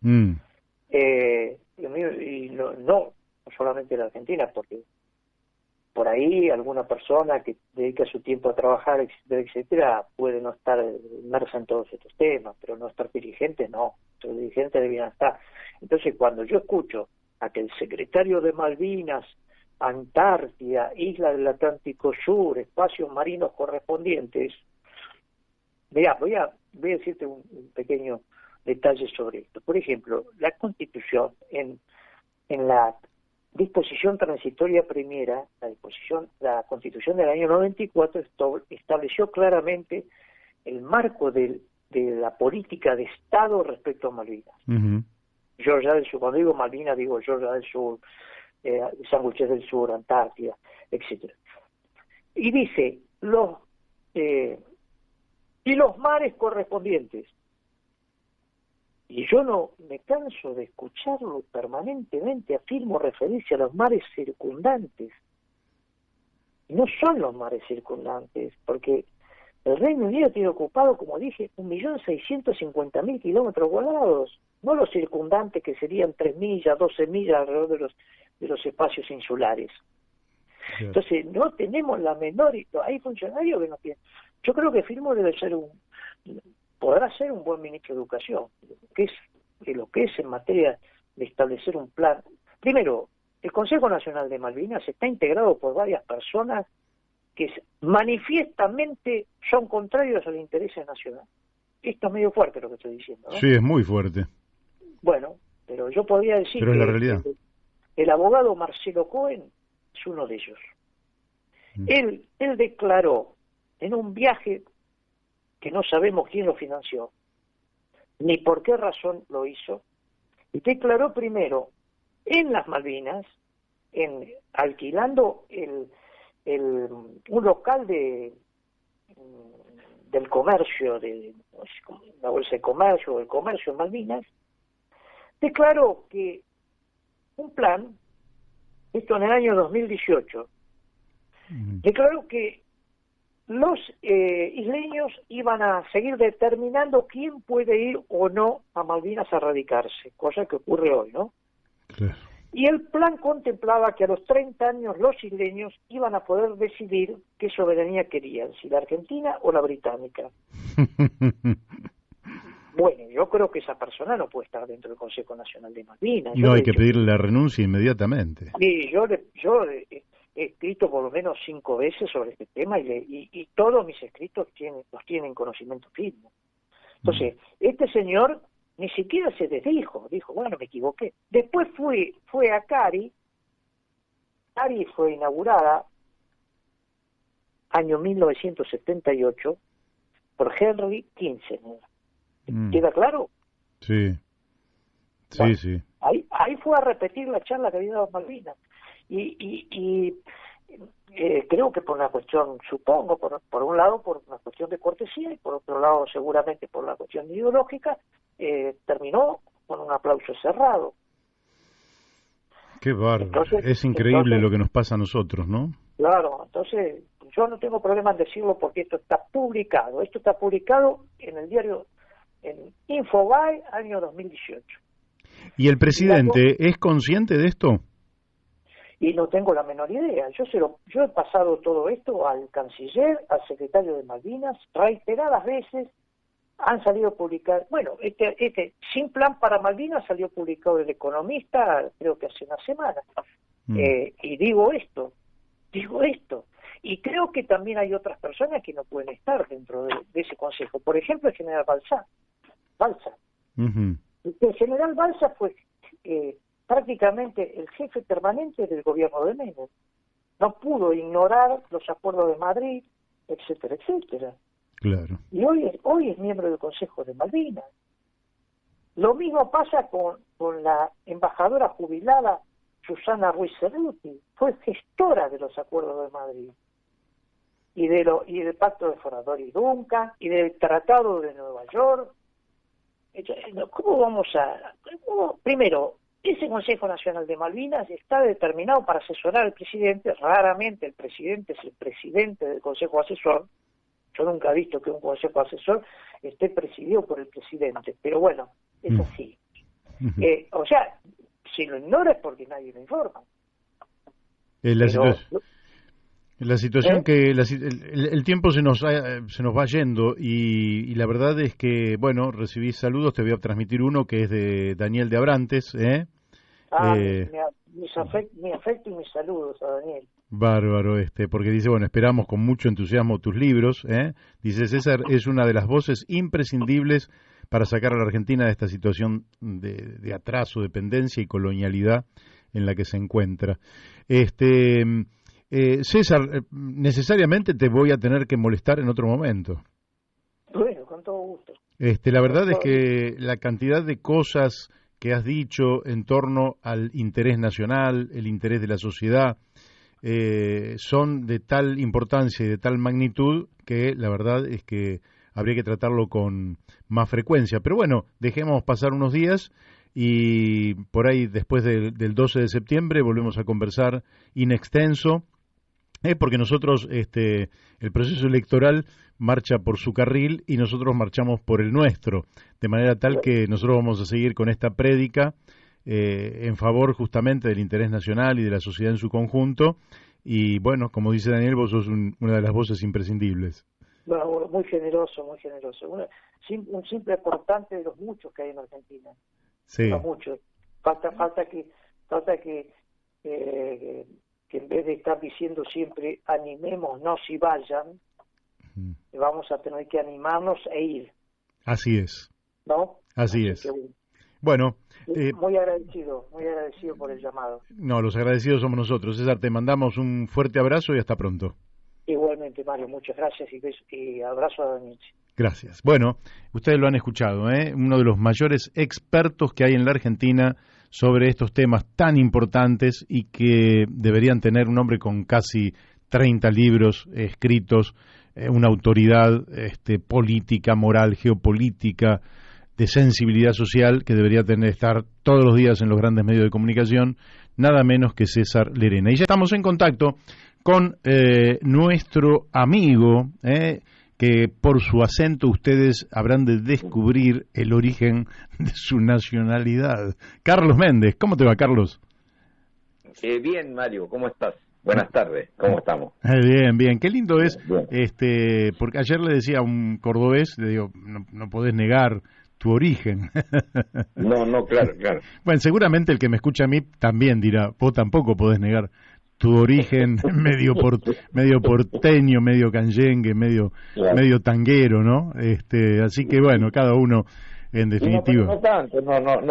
Y no solamente la Argentina, porque por ahí alguna persona que dedica su tiempo a trabajar, etcétera, puede no estar inmersa en todos estos temas, pero nuestros dirigentes no, nuestros dirigentes debían estar. Entonces, cuando yo escucho a que el secretario de Malvinas, Antártida, Isla del Atlántico Sur, espacios marinos correspondientes, mirá, voy a decirte un pequeño detalle sobre esto. Por ejemplo, la Constitución, en la disposición transitoria primera, la Constitución del año 94 estableció claramente el marco de la política de Estado respecto a Malvinas. Georgia del Sur, cuando digo Malvinas digo Georgia del Sur, Sándwiches del Sur, Antártida, etcétera. Y dice y los mares correspondientes. Y yo no me canso de escucharlo permanentemente, afirmo referirse a los mares circundantes. No son los mares circundantes, porque el Reino Unido tiene ocupado, como dije, 1.650.000 kilómetros cuadrados, no los circundantes que serían 3 millas, 12 millas alrededor de los espacios insulares. Sí. Entonces, no tenemos la menor... Hay funcionarios que no tienen... Yo creo que Fillmore debe ser podrá ser un buen ministro de Educación, lo que es en materia de establecer un plan. Primero, el Consejo Nacional de Malvinas está integrado por varias personas que manifiestamente son contrarios a los intereses nacionales. Esto es medio fuerte lo que estoy diciendo, ¿no? Sí, es muy fuerte. Bueno, pero yo podría decir pero que es la realidad. El abogado Marcelo Cohen es uno de ellos. Él declaró en un viaje que no sabemos quién lo financió, ni por qué razón lo hizo, y declaró primero en las Malvinas, alquilando un local del comercio, la bolsa de comercio, o el comercio en Malvinas, declaró que un plan, esto en el año 2018, declaró que los isleños iban a seguir determinando quién puede ir o no a Malvinas a radicarse, cosa que ocurre hoy, ¿no? Claro. Y el plan contemplaba que a los 30 años los isleños iban a poder decidir qué soberanía querían, si la argentina o la británica. Bueno, yo creo que esa persona no puede estar dentro del Consejo Nacional de Malvinas. No, hay que pedirle la renuncia inmediatamente. Sí, yo he escrito por lo menos 5 veces sobre este tema y todos mis escritos los tienen conocimiento firme. Entonces, este señor ni siquiera se desdijo, dijo, bueno, me equivoqué. Después fue a Cari fue inaugurada año 1978 por Henry Kissinger. ¿Queda claro? Sí, bueno, sí. Ahí fue a repetir la charla que había dado Malvinas. Y creo que por una cuestión, supongo, por un lado por una cuestión de cortesía y por otro lado seguramente por la cuestión ideológica, terminó con un aplauso cerrado. Qué bárbaro. Es increíble lo que nos pasa a nosotros, ¿no? Claro, entonces yo no tengo problema en decirlo porque esto está publicado. Esto está publicado en el diario, en Infobae, año 2018. ¿Y el presidente es consciente de esto? Y no tengo la menor idea. Yo he pasado todo esto al canciller, al secretario de Malvinas, reiteradas veces han salido a publicar. Bueno, este sin plan para Malvinas salió publicado El Economista, creo que hace una semana. Y digo esto. Y creo que también hay otras personas que no pueden estar dentro de ese consejo. Por ejemplo, el general Balsa. El general Balsa fue prácticamente el jefe permanente del gobierno de Menem. No pudo ignorar los acuerdos de Madrid, etcétera, etcétera. Claro. Y hoy es miembro del Consejo de Malvinas. Lo mismo pasa con la embajadora jubilada Susana Ruiz Cerruti. Fue gestora de los acuerdos de Madrid y del Pacto de Forador y Duncan y del Tratado de Nueva York. ¿Cómo vamos primero, Ese Consejo Nacional de Malvinas está determinado para asesorar al presidente. Raramente el presidente es el presidente del Consejo Asesor. Yo nunca he visto que un Consejo Asesor esté presidido por el presidente, pero bueno, es así. O sea, si lo ignora es porque nadie lo informa. La situación que el tiempo se nos va yendo y la verdad es que, bueno, recibí saludos, te voy a transmitir uno que es de Daniel de Abrantes. Mi afecto y mis saludos a Daniel. Bárbaro, porque dice, bueno, esperamos con mucho entusiasmo tus libros. Dice, César es una de las voces imprescindibles para sacar a la Argentina de esta situación de atraso, dependencia y colonialidad en la que se encuentra. César, necesariamente te voy a tener que molestar en otro momento. Bueno, con todo gusto. La verdad es que la cantidad de cosas que has dicho en torno al interés nacional, el interés de la sociedad, son de tal importancia y de tal magnitud que la verdad es que habría que tratarlo con más frecuencia. Pero bueno, dejemos pasar unos días y por ahí después del 12 de septiembre volvemos a conversar in extenso. Porque nosotros, el proceso electoral marcha por su carril y nosotros marchamos por el nuestro, de manera tal que nosotros vamos a seguir con esta prédica en favor justamente del interés nacional y de la sociedad en su conjunto. Y bueno, como dice Daniel, vos sos una de las voces imprescindibles. Bueno, muy generoso, muy generoso. Un simple aportante de los muchos que hay en Argentina. Sí. Los muchos. Falta que en vez de estar diciendo siempre animémonos y vayan, vamos a tener que animarnos e ir. Así es. ¿No? Así es. Bueno. Muy agradecido por el llamado. No, los agradecidos somos nosotros. César, te mandamos un fuerte abrazo y hasta pronto. Igualmente, Mario, muchas gracias y abrazo a Daniel. Gracias. Bueno, ustedes lo han escuchado, uno de los mayores expertos que hay en la Argentina sobre estos temas tan importantes y que deberían tener un hombre con casi 30 libros escritos, una autoridad política, moral, geopolítica, de sensibilidad social que debería estar todos los días en los grandes medios de comunicación, nada menos que César Lerena. Y ya estamos en contacto con nuestro amigo, que por su acento ustedes habrán de descubrir el origen de su nacionalidad. Carlos Méndez, ¿cómo te va, Carlos? Bien, Mario, ¿cómo estás? Buenas tardes, ¿cómo estamos? Bien, bien, qué lindo es, bien. Porque ayer le decía a un cordobés, le digo, no podés negar tu origen. No, claro. Bueno, seguramente el que me escucha a mí también dirá, vos tampoco podés negar tu origen medio porteño, medio canyengue, medio tanguero, ¿no? Así que bueno, cada uno en definitiva. No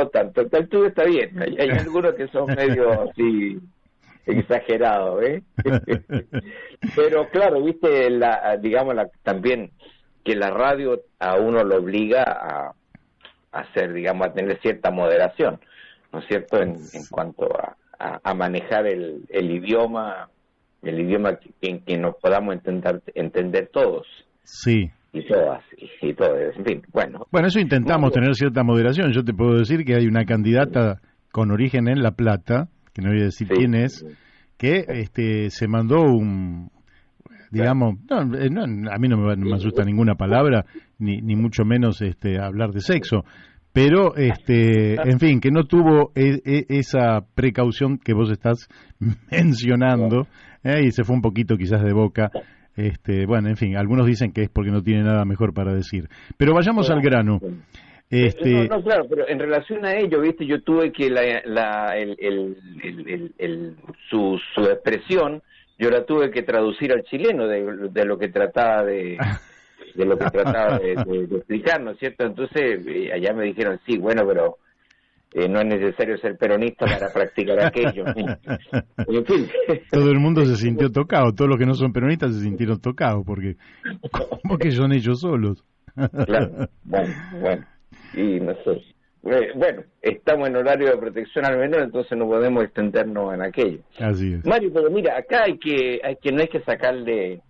tanto. El tuyo está bien. Hay algunos que son medio así exagerados, Pero claro, viste, también que la radio a uno lo obliga a hacer, a tener cierta moderación, ¿no es cierto? En cuanto a manejar el idioma en que nos podamos entender todos. Sí. Y todas, y todos, en fin, bueno. Bueno, eso intentamos tener cierta moderación. Yo te puedo decir que hay una candidata con origen en La Plata, que no voy a decir quién es, que se mandó digamos, a mí no me asusta ninguna palabra, ni mucho menos hablar de sexo, pero en fin, que no tuvo esa precaución que vos estás mencionando, y se fue un poquito quizás de boca. Bueno, en fin, algunos dicen que es porque no tiene nada mejor para decir, pero vayamos al grano. No, claro, pero en relación a ello, viste, yo tuve que su expresión yo la tuve que traducir al chileno de lo que trataba de explicar, ¿no es cierto? Entonces allá me dijeron, sí, bueno, pero no es necesario ser peronista para practicar aquello. En fin. Todo el mundo se sintió tocado, todos los que no son peronistas se sintieron tocados, porque son ellos solos. Claro, bueno, y no sé. Bueno, estamos en horario de protección al menor, entonces no podemos extendernos en aquello. Así es. Mario, pero mira, acá no hay que sacarle,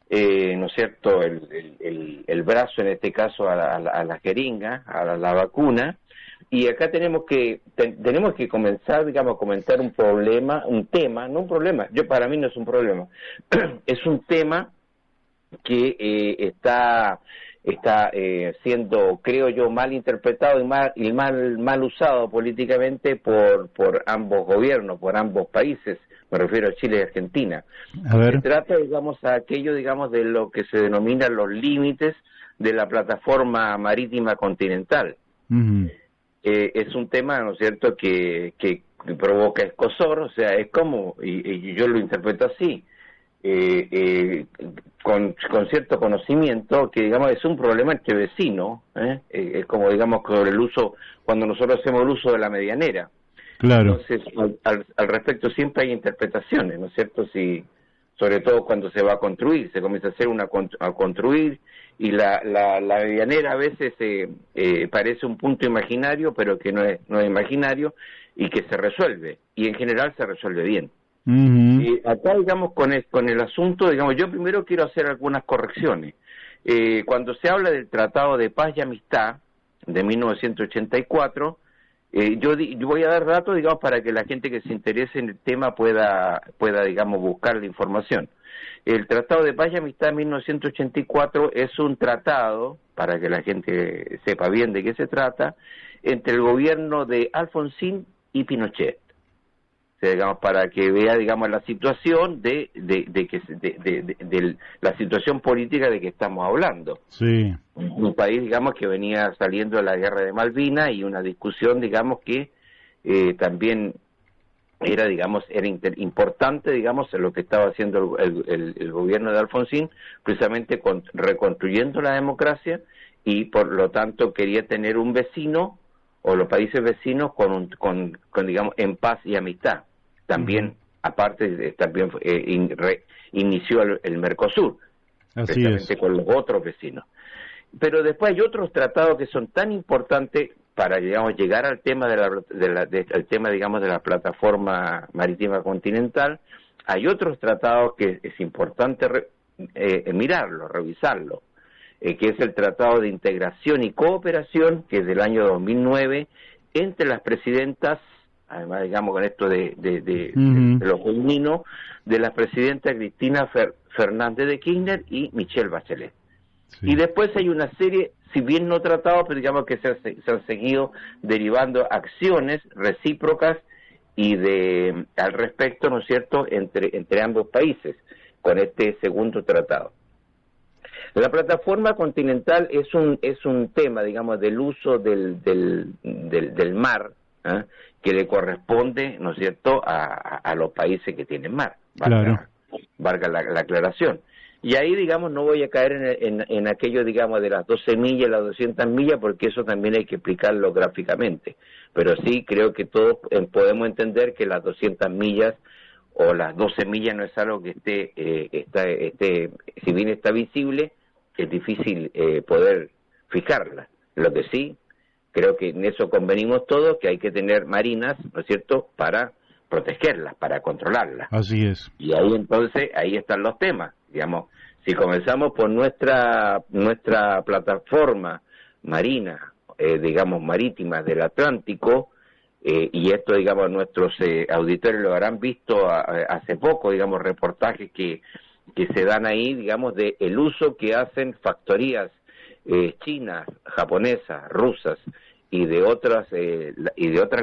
¿no es cierto?, el brazo en este caso a la jeringa, a la vacuna, y acá tenemos que comenzar, digamos, a comentar un tema, no un problema, para mí no es un problema, es un tema que está siendo, creo yo, mal interpretado y mal usado políticamente por ambos gobiernos, por ambos países. Me refiero a Chile y Argentina. A ver. Se trata, digamos, aquello, digamos, de lo que se denominan los límites de la plataforma marítima continental. Uh-huh. Es un tema, ¿no es cierto?, que provoca escozor, o sea, es como, y yo lo interpreto así, con cierto conocimiento, que, digamos, es un problema entre vecinos, es como, digamos, con el uso, cuando nosotros hacemos el uso de la medianera. Claro. Entonces, al respecto siempre hay interpretaciones, ¿no es cierto? Sobre todo cuando se va a construir, se comienza a hacer a construir, y la medianera a veces parece un punto imaginario, pero que no es imaginario, y que se resuelve, y en general se resuelve bien. Uh-huh. Acá, digamos, con el asunto, digamos, yo primero quiero hacer algunas correcciones. Cuando se habla del Tratado de Paz y Amistad de 1984, yo voy a dar datos, digamos, para que la gente que se interese en el tema pueda, digamos, buscar la información. El Tratado de Paz y Amistad de 1984 es un tratado, para que la gente sepa bien de qué se trata, entre el gobierno de Alfonsín y Pinochet. O sea, digamos, para que vea, digamos, la situación de la situación política de que estamos hablando. Sí. Un país, digamos, que venía saliendo de la guerra de Malvinas, y una discusión, digamos, que también era importante, digamos, en lo que estaba haciendo el gobierno de Alfonsín, precisamente reconstruyendo la democracia, y por lo tanto quería tener un vecino, o los países vecinos, con digamos, en paz y amistad. También, aparte, también inició el Mercosur, Así precisamente es. con los otros vecinos. Pero después hay otros tratados que son tan importantes para, digamos, llegar al tema al tema, digamos, de la plataforma marítima continental. Hay otros tratados que es importante mirarlo, revisarlo, que es el Tratado de Integración y Cooperación, que es del año 2009, entre las presidentas, además, digamos, con esto de los femeninos, de las presidentas Cristina Fernández de Kirchner y Michelle Bachelet. Sí. Y después hay una serie, si bien no tratados, pero digamos que se han seguido derivando acciones recíprocas y al respecto, ¿no es cierto?, entre ambos países, con este segundo tratado. La plataforma continental es un tema, digamos, del uso del mar, que le corresponde, ¿no es cierto?, a los países que tienen mar. Valga la aclaración. Y ahí, digamos, no voy a caer en aquello, digamos, de las 12 millas, las 200 millas, porque eso también hay que explicarlo gráficamente. Pero sí creo que todos podemos entender que las 200 millas o las 12 millas no es algo que esté, si bien está visible, es difícil poder fijarla. Lo que sí, creo que en eso convenimos todos, que hay que tener marinas, ¿no es cierto?, para protegerlas, para controlarlas. Así es. Y ahí entonces, ahí están los temas. Digamos, si comenzamos por nuestra plataforma marina, digamos, marítima del Atlántico, y esto, digamos, nuestros auditores lo habrán visto hace poco, digamos, reportajes que se dan ahí, digamos, de el uso que hacen factorías chinas, japonesas, rusas y de otras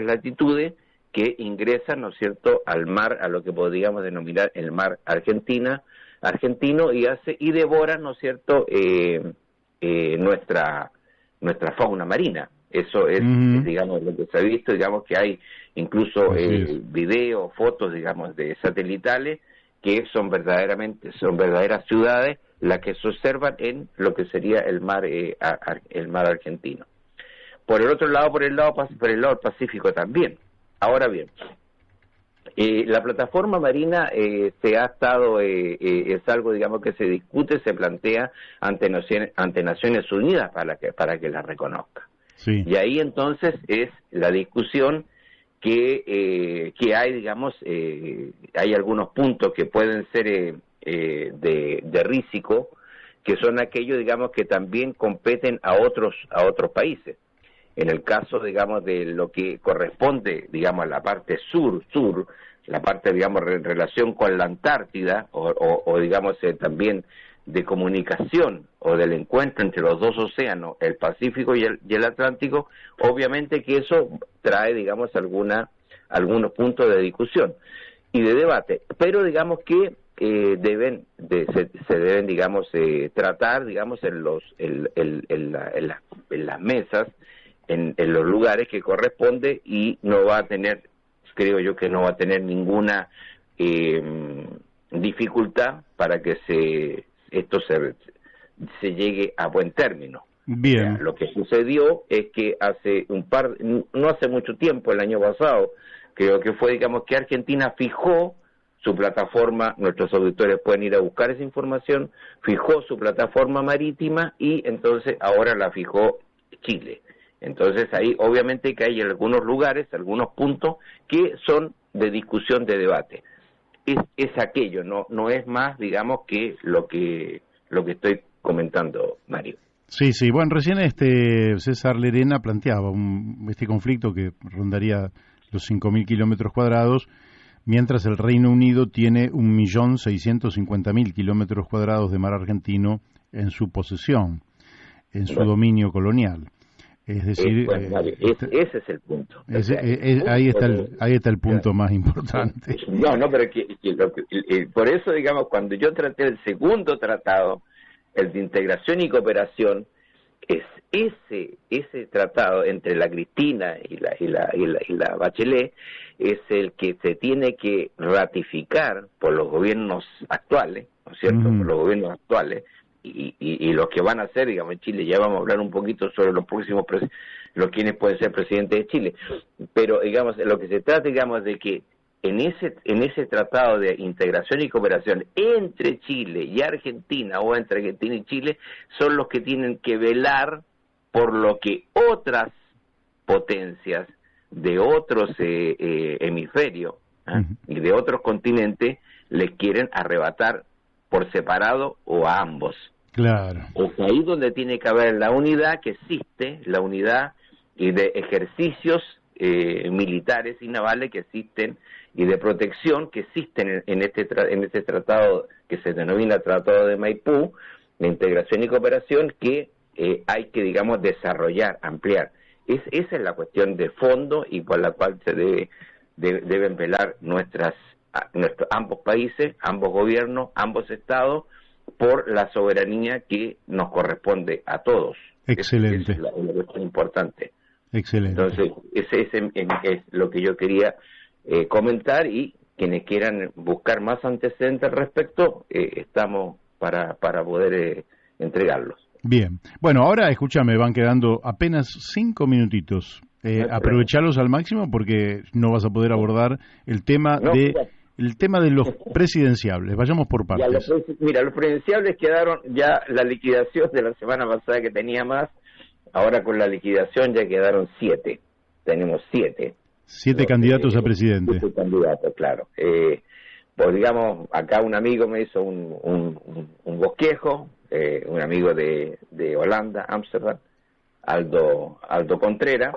latitudes que ingresan, ¿no es cierto?, al mar, a lo que podríamos denominar el mar argentino, y devoran, ¿no es cierto?, nuestra fauna marina. Eso es, digamos, lo que se ha visto, digamos, que hay incluso videos, fotos, digamos, de satelitales que son verdaderas ciudades las que se observan en lo que sería el mar argentino. Por el otro lado, por el lado del Pacífico también. Ahora bien, la plataforma marina se ha estado, es algo, digamos, que se discute, se plantea ante Naciones Unidas para que la reconozca. Sí. Y ahí entonces es la discusión que hay, digamos, hay algunos puntos que pueden ser de risco, que son aquellos, digamos, que también competen a otros países. en el caso, digamos, de lo que corresponde, digamos, a la parte sur, la parte, digamos, en relación con la Antártida, o digamos, también de comunicación o del encuentro entre los dos océanos, el Pacífico y el Atlántico, obviamente que eso trae, digamos, algunos puntos de discusión y de debate, pero digamos que se deben, digamos, tratar, digamos, en las mesas, en los lugares que corresponde, y no va a tener, creo yo que no va a tener ninguna dificultad para que esto se llegue a buen término. Bien. O sea, lo que sucedió es que no hace mucho tiempo, el año pasado, creo que fue, digamos, que Argentina fijó su plataforma, nuestros auditores pueden ir a buscar esa información, fijó su plataforma marítima y entonces ahora la fijó Chile. Entonces ahí obviamente que hay algunos lugares, algunos puntos que son de discusión, de debate. Es aquello, no es más, digamos, que lo que estoy comentando, Mario. Sí, bueno, recién César Lerena planteaba este conflicto que rondaría los 5.000 kilómetros cuadrados, mientras el Reino Unido tiene 1.650.000 kilómetros cuadrados de mar argentino en su posesión, en su dominio colonial. Es decir, ese es el punto. Ahí está el punto más importante. No, pero por eso, digamos, cuando yo traté el segundo tratado, el de integración y cooperación, es ese tratado entre la Cristina y la Bachelet es el que se tiene que ratificar por los gobiernos actuales, ¿no es cierto? Por los gobiernos actuales y los que van a ser, digamos, en Chile. Ya vamos a hablar un poquito sobre los próximos quienes pueden ser presidentes de Chile, pero digamos, lo que se trata, digamos, de que en ese tratado de integración y cooperación entre Chile y Argentina, o entre Argentina y Chile, son los que tienen que velar por lo que otras potencias de otros hemisferios y de otros continentes les quieren arrebatar por separado o a ambos. Claro. Es ahí donde tiene que haber la unidad que existe, la unidad y de ejercicios militares y navales que existen y de protección que existen en este tratado que se denomina Tratado de Maipú, de integración y cooperación, que hay que, digamos, desarrollar, ampliar. Esa es la cuestión de fondo y por la cual se deben velar ambos países, ambos gobiernos, ambos estados, por la soberanía que nos corresponde a todos. Excelente. Es la cuestión importante. Excelente. Entonces, ese es lo que yo quería comentar, y quienes quieran buscar más antecedentes al respecto, estamos para poder entregarlos. Bien. Bueno, ahora escúchame, van quedando apenas 5 minutitos. Aprovecharlos al máximo porque no vas a poder abordar el tema de los presidenciables. Vayamos por partes. Los presidenciables quedaron ya, la liquidación de la semana pasada que tenía más, ahora con la liquidación ya quedaron 7. Tenemos 7. 7 candidatos a presidente. 7 candidatos, claro. Pues digamos, acá un amigo me hizo un bosquejo, un amigo de Holanda, Ámsterdam, Aldo Contreras.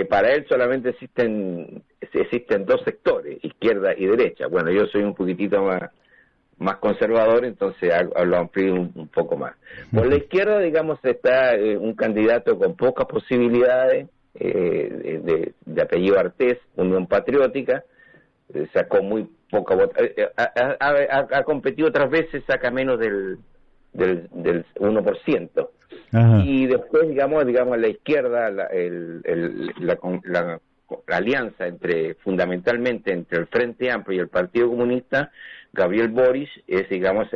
Para él solamente existen 2 sectores, izquierda y derecha. Bueno, yo soy un poquitito más conservador, entonces lo amplío un poco más. Por la izquierda, digamos, está un candidato con pocas posibilidades, de apellido Artés, Unión Patriótica, sacó muy poca votación, ha competido otras veces, saca menos del 1%. Ajá. Y después, digamos a la izquierda, la alianza fundamentalmente entre el Frente Amplio y el Partido Comunista, Gabriel Boric es, digamos,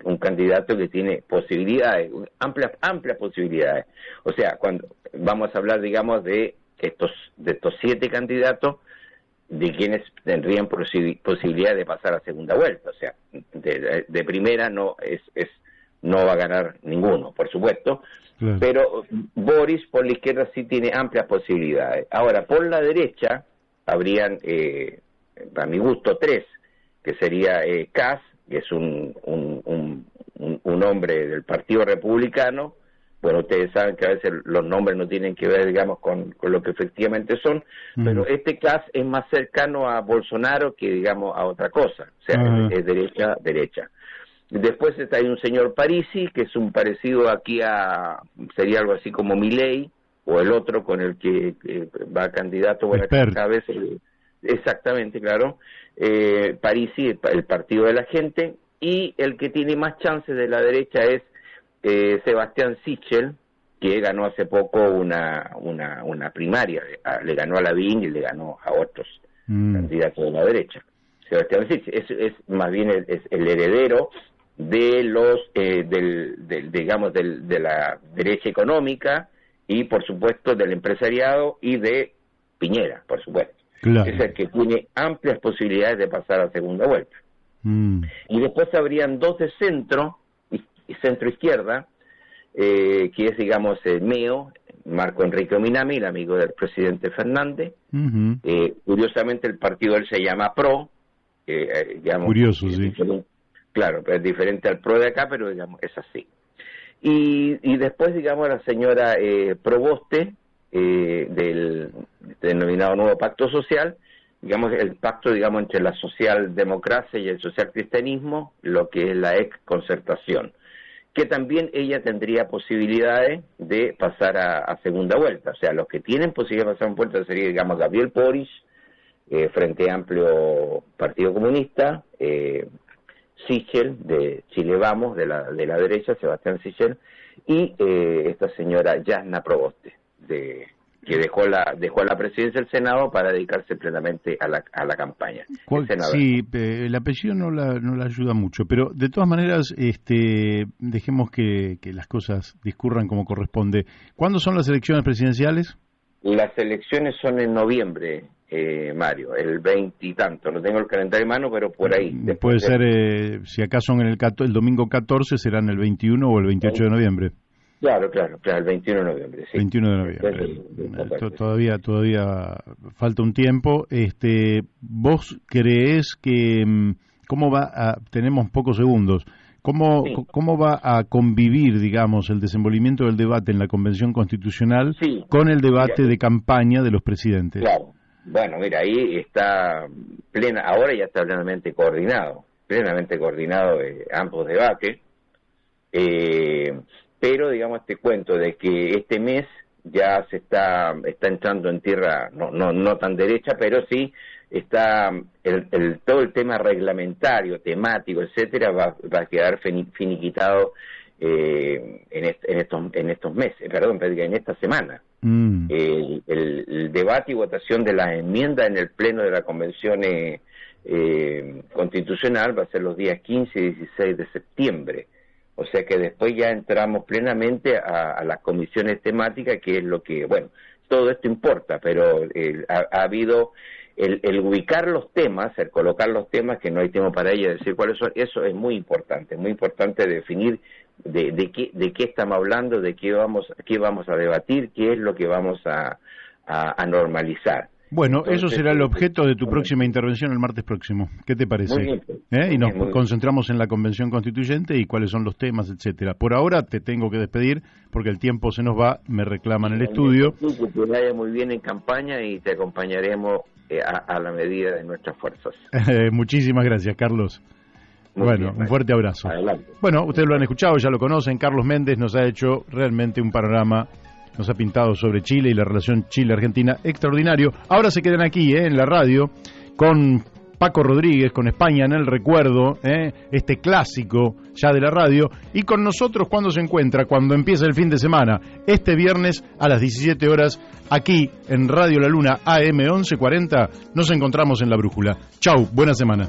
un candidato que tiene posibilidades, amplias posibilidades. O sea, cuando vamos a hablar, digamos, de estos 7 candidatos, de quienes tendrían posibilidad de pasar a segunda vuelta. O sea, de primera no va a ganar ninguno, por supuesto, claro. Pero Boric por la izquierda sí tiene amplias posibilidades. Ahora, por la derecha habrían, a mi gusto, 3, que sería Kast, que es un hombre del Partido Republicano, Bueno, ustedes saben que a veces los nombres no tienen que ver, digamos, con lo que efectivamente son, pero este Kast es más cercano a Bolsonaro que, digamos, a otra cosa. O sea, es derecha. Después hay un señor Parisi, que es un parecido aquí sería algo así como Milei, o el otro con el que va candidato, bueno, cada vez, exactamente, claro, Parisi, el partido de la gente, y el que tiene más chances de la derecha es Sebastián Sichel, que ganó hace poco una primaria, le ganó a Lavín y le ganó a otros candidatos de la derecha. Sebastián Sichel es más bien es el heredero de los de la derecha económica y por supuesto del empresariado y de Piñera, por supuesto. Claro. Es el que tiene amplias posibilidades de pasar a segunda vuelta. Y después habrían dos de centro y centro izquierda, que es, digamos, MEO, Marco Enrique Minami, el amigo del presidente Fernández. Curiosamente el partido él se llama PRO, digamos, curioso, sí. Claro, es diferente al PRO de acá, pero digamos es así. Y después, digamos, la señora Proboste, del denominado Nuevo Pacto Social, digamos, el pacto, digamos, entre la socialdemocracia y el socialcristianismo, lo que es la ex concertación, que también ella tendría posibilidades de pasar a segunda vuelta. O sea, los que tienen posibilidad de pasar a segunda vuelta sería, digamos, Gabriel Boric, Frente Amplio Partido Comunista, Sichel, de Chile Vamos, de la derecha, Sebastián Sichel, y esta señora Jasna Proboste, que dejó la presidencia del Senado para dedicarse plenamente a la campaña. Sí, el apellido no la ayuda mucho, pero de todas maneras dejemos que las cosas discurran como corresponde. ¿Cuándo son las elecciones presidenciales? Las elecciones son en noviembre, Mario, el 20 y tanto. No tengo el calendario en mano, pero por ahí. Puede ser, si acá son el domingo 14, serán el 21 o el 28 de noviembre. Claro, el 21 de noviembre, sí. 21 de noviembre. Todavía falta un tiempo. ¿Vos creés que tenemos pocos segundos, ¿cómo va a convivir, digamos, el desenvolvimiento del debate en la Convención Constitucional con el debate de campaña de los presidentes? Claro. Bueno, mira, ahí está ahora ya está plenamente coordinado ambos debates. Pero, digamos, te cuento de que este mes ya se está entrando en tierra, no tan derecha, pero sí está todo el tema reglamentario, temático, etcétera, va a quedar finiquitado en estos meses, en esta semana. El debate y votación de las enmiendas en el pleno de la Convención Constitucional va a ser los días 15 y 16 de septiembre. O sea que después ya entramos plenamente a las comisiones temáticas, que es lo que, bueno, todo esto importa, pero ha habido el ubicar los temas, el colocar los temas, que no hay tiempo para ello, decir cuáles son, eso es muy importante definir de qué estamos hablando, de qué vamos a debatir, qué es lo que vamos a normalizar. Bueno, eso será el objeto de tu próxima intervención el martes próximo. ¿Qué te parece? Muy bien. Y nos concentramos en la Convención Constituyente y cuáles son los temas, etcétera. Por ahora te tengo que despedir porque el tiempo se nos va, me reclaman el estudio. Que te vaya muy bien en campaña y te acompañaremos a la medida de nuestras fuerzas. Muchísimas gracias, Carlos. Un fuerte abrazo. Adelante. Bueno, ustedes lo han escuchado, ya lo conocen. Carlos Méndez nos ha hecho realmente un panorama, nos ha pintado sobre Chile y la relación Chile-Argentina extraordinario. Ahora se quedan aquí, en la radio, con Paco Rodríguez, con España en el recuerdo, este clásico ya de la radio, y con nosotros cuando se encuentra, cuando empieza el fin de semana, este viernes a las 17 horas, aquí en Radio La Luna AM 1140, nos encontramos en La Brújula. Chau, buena semana.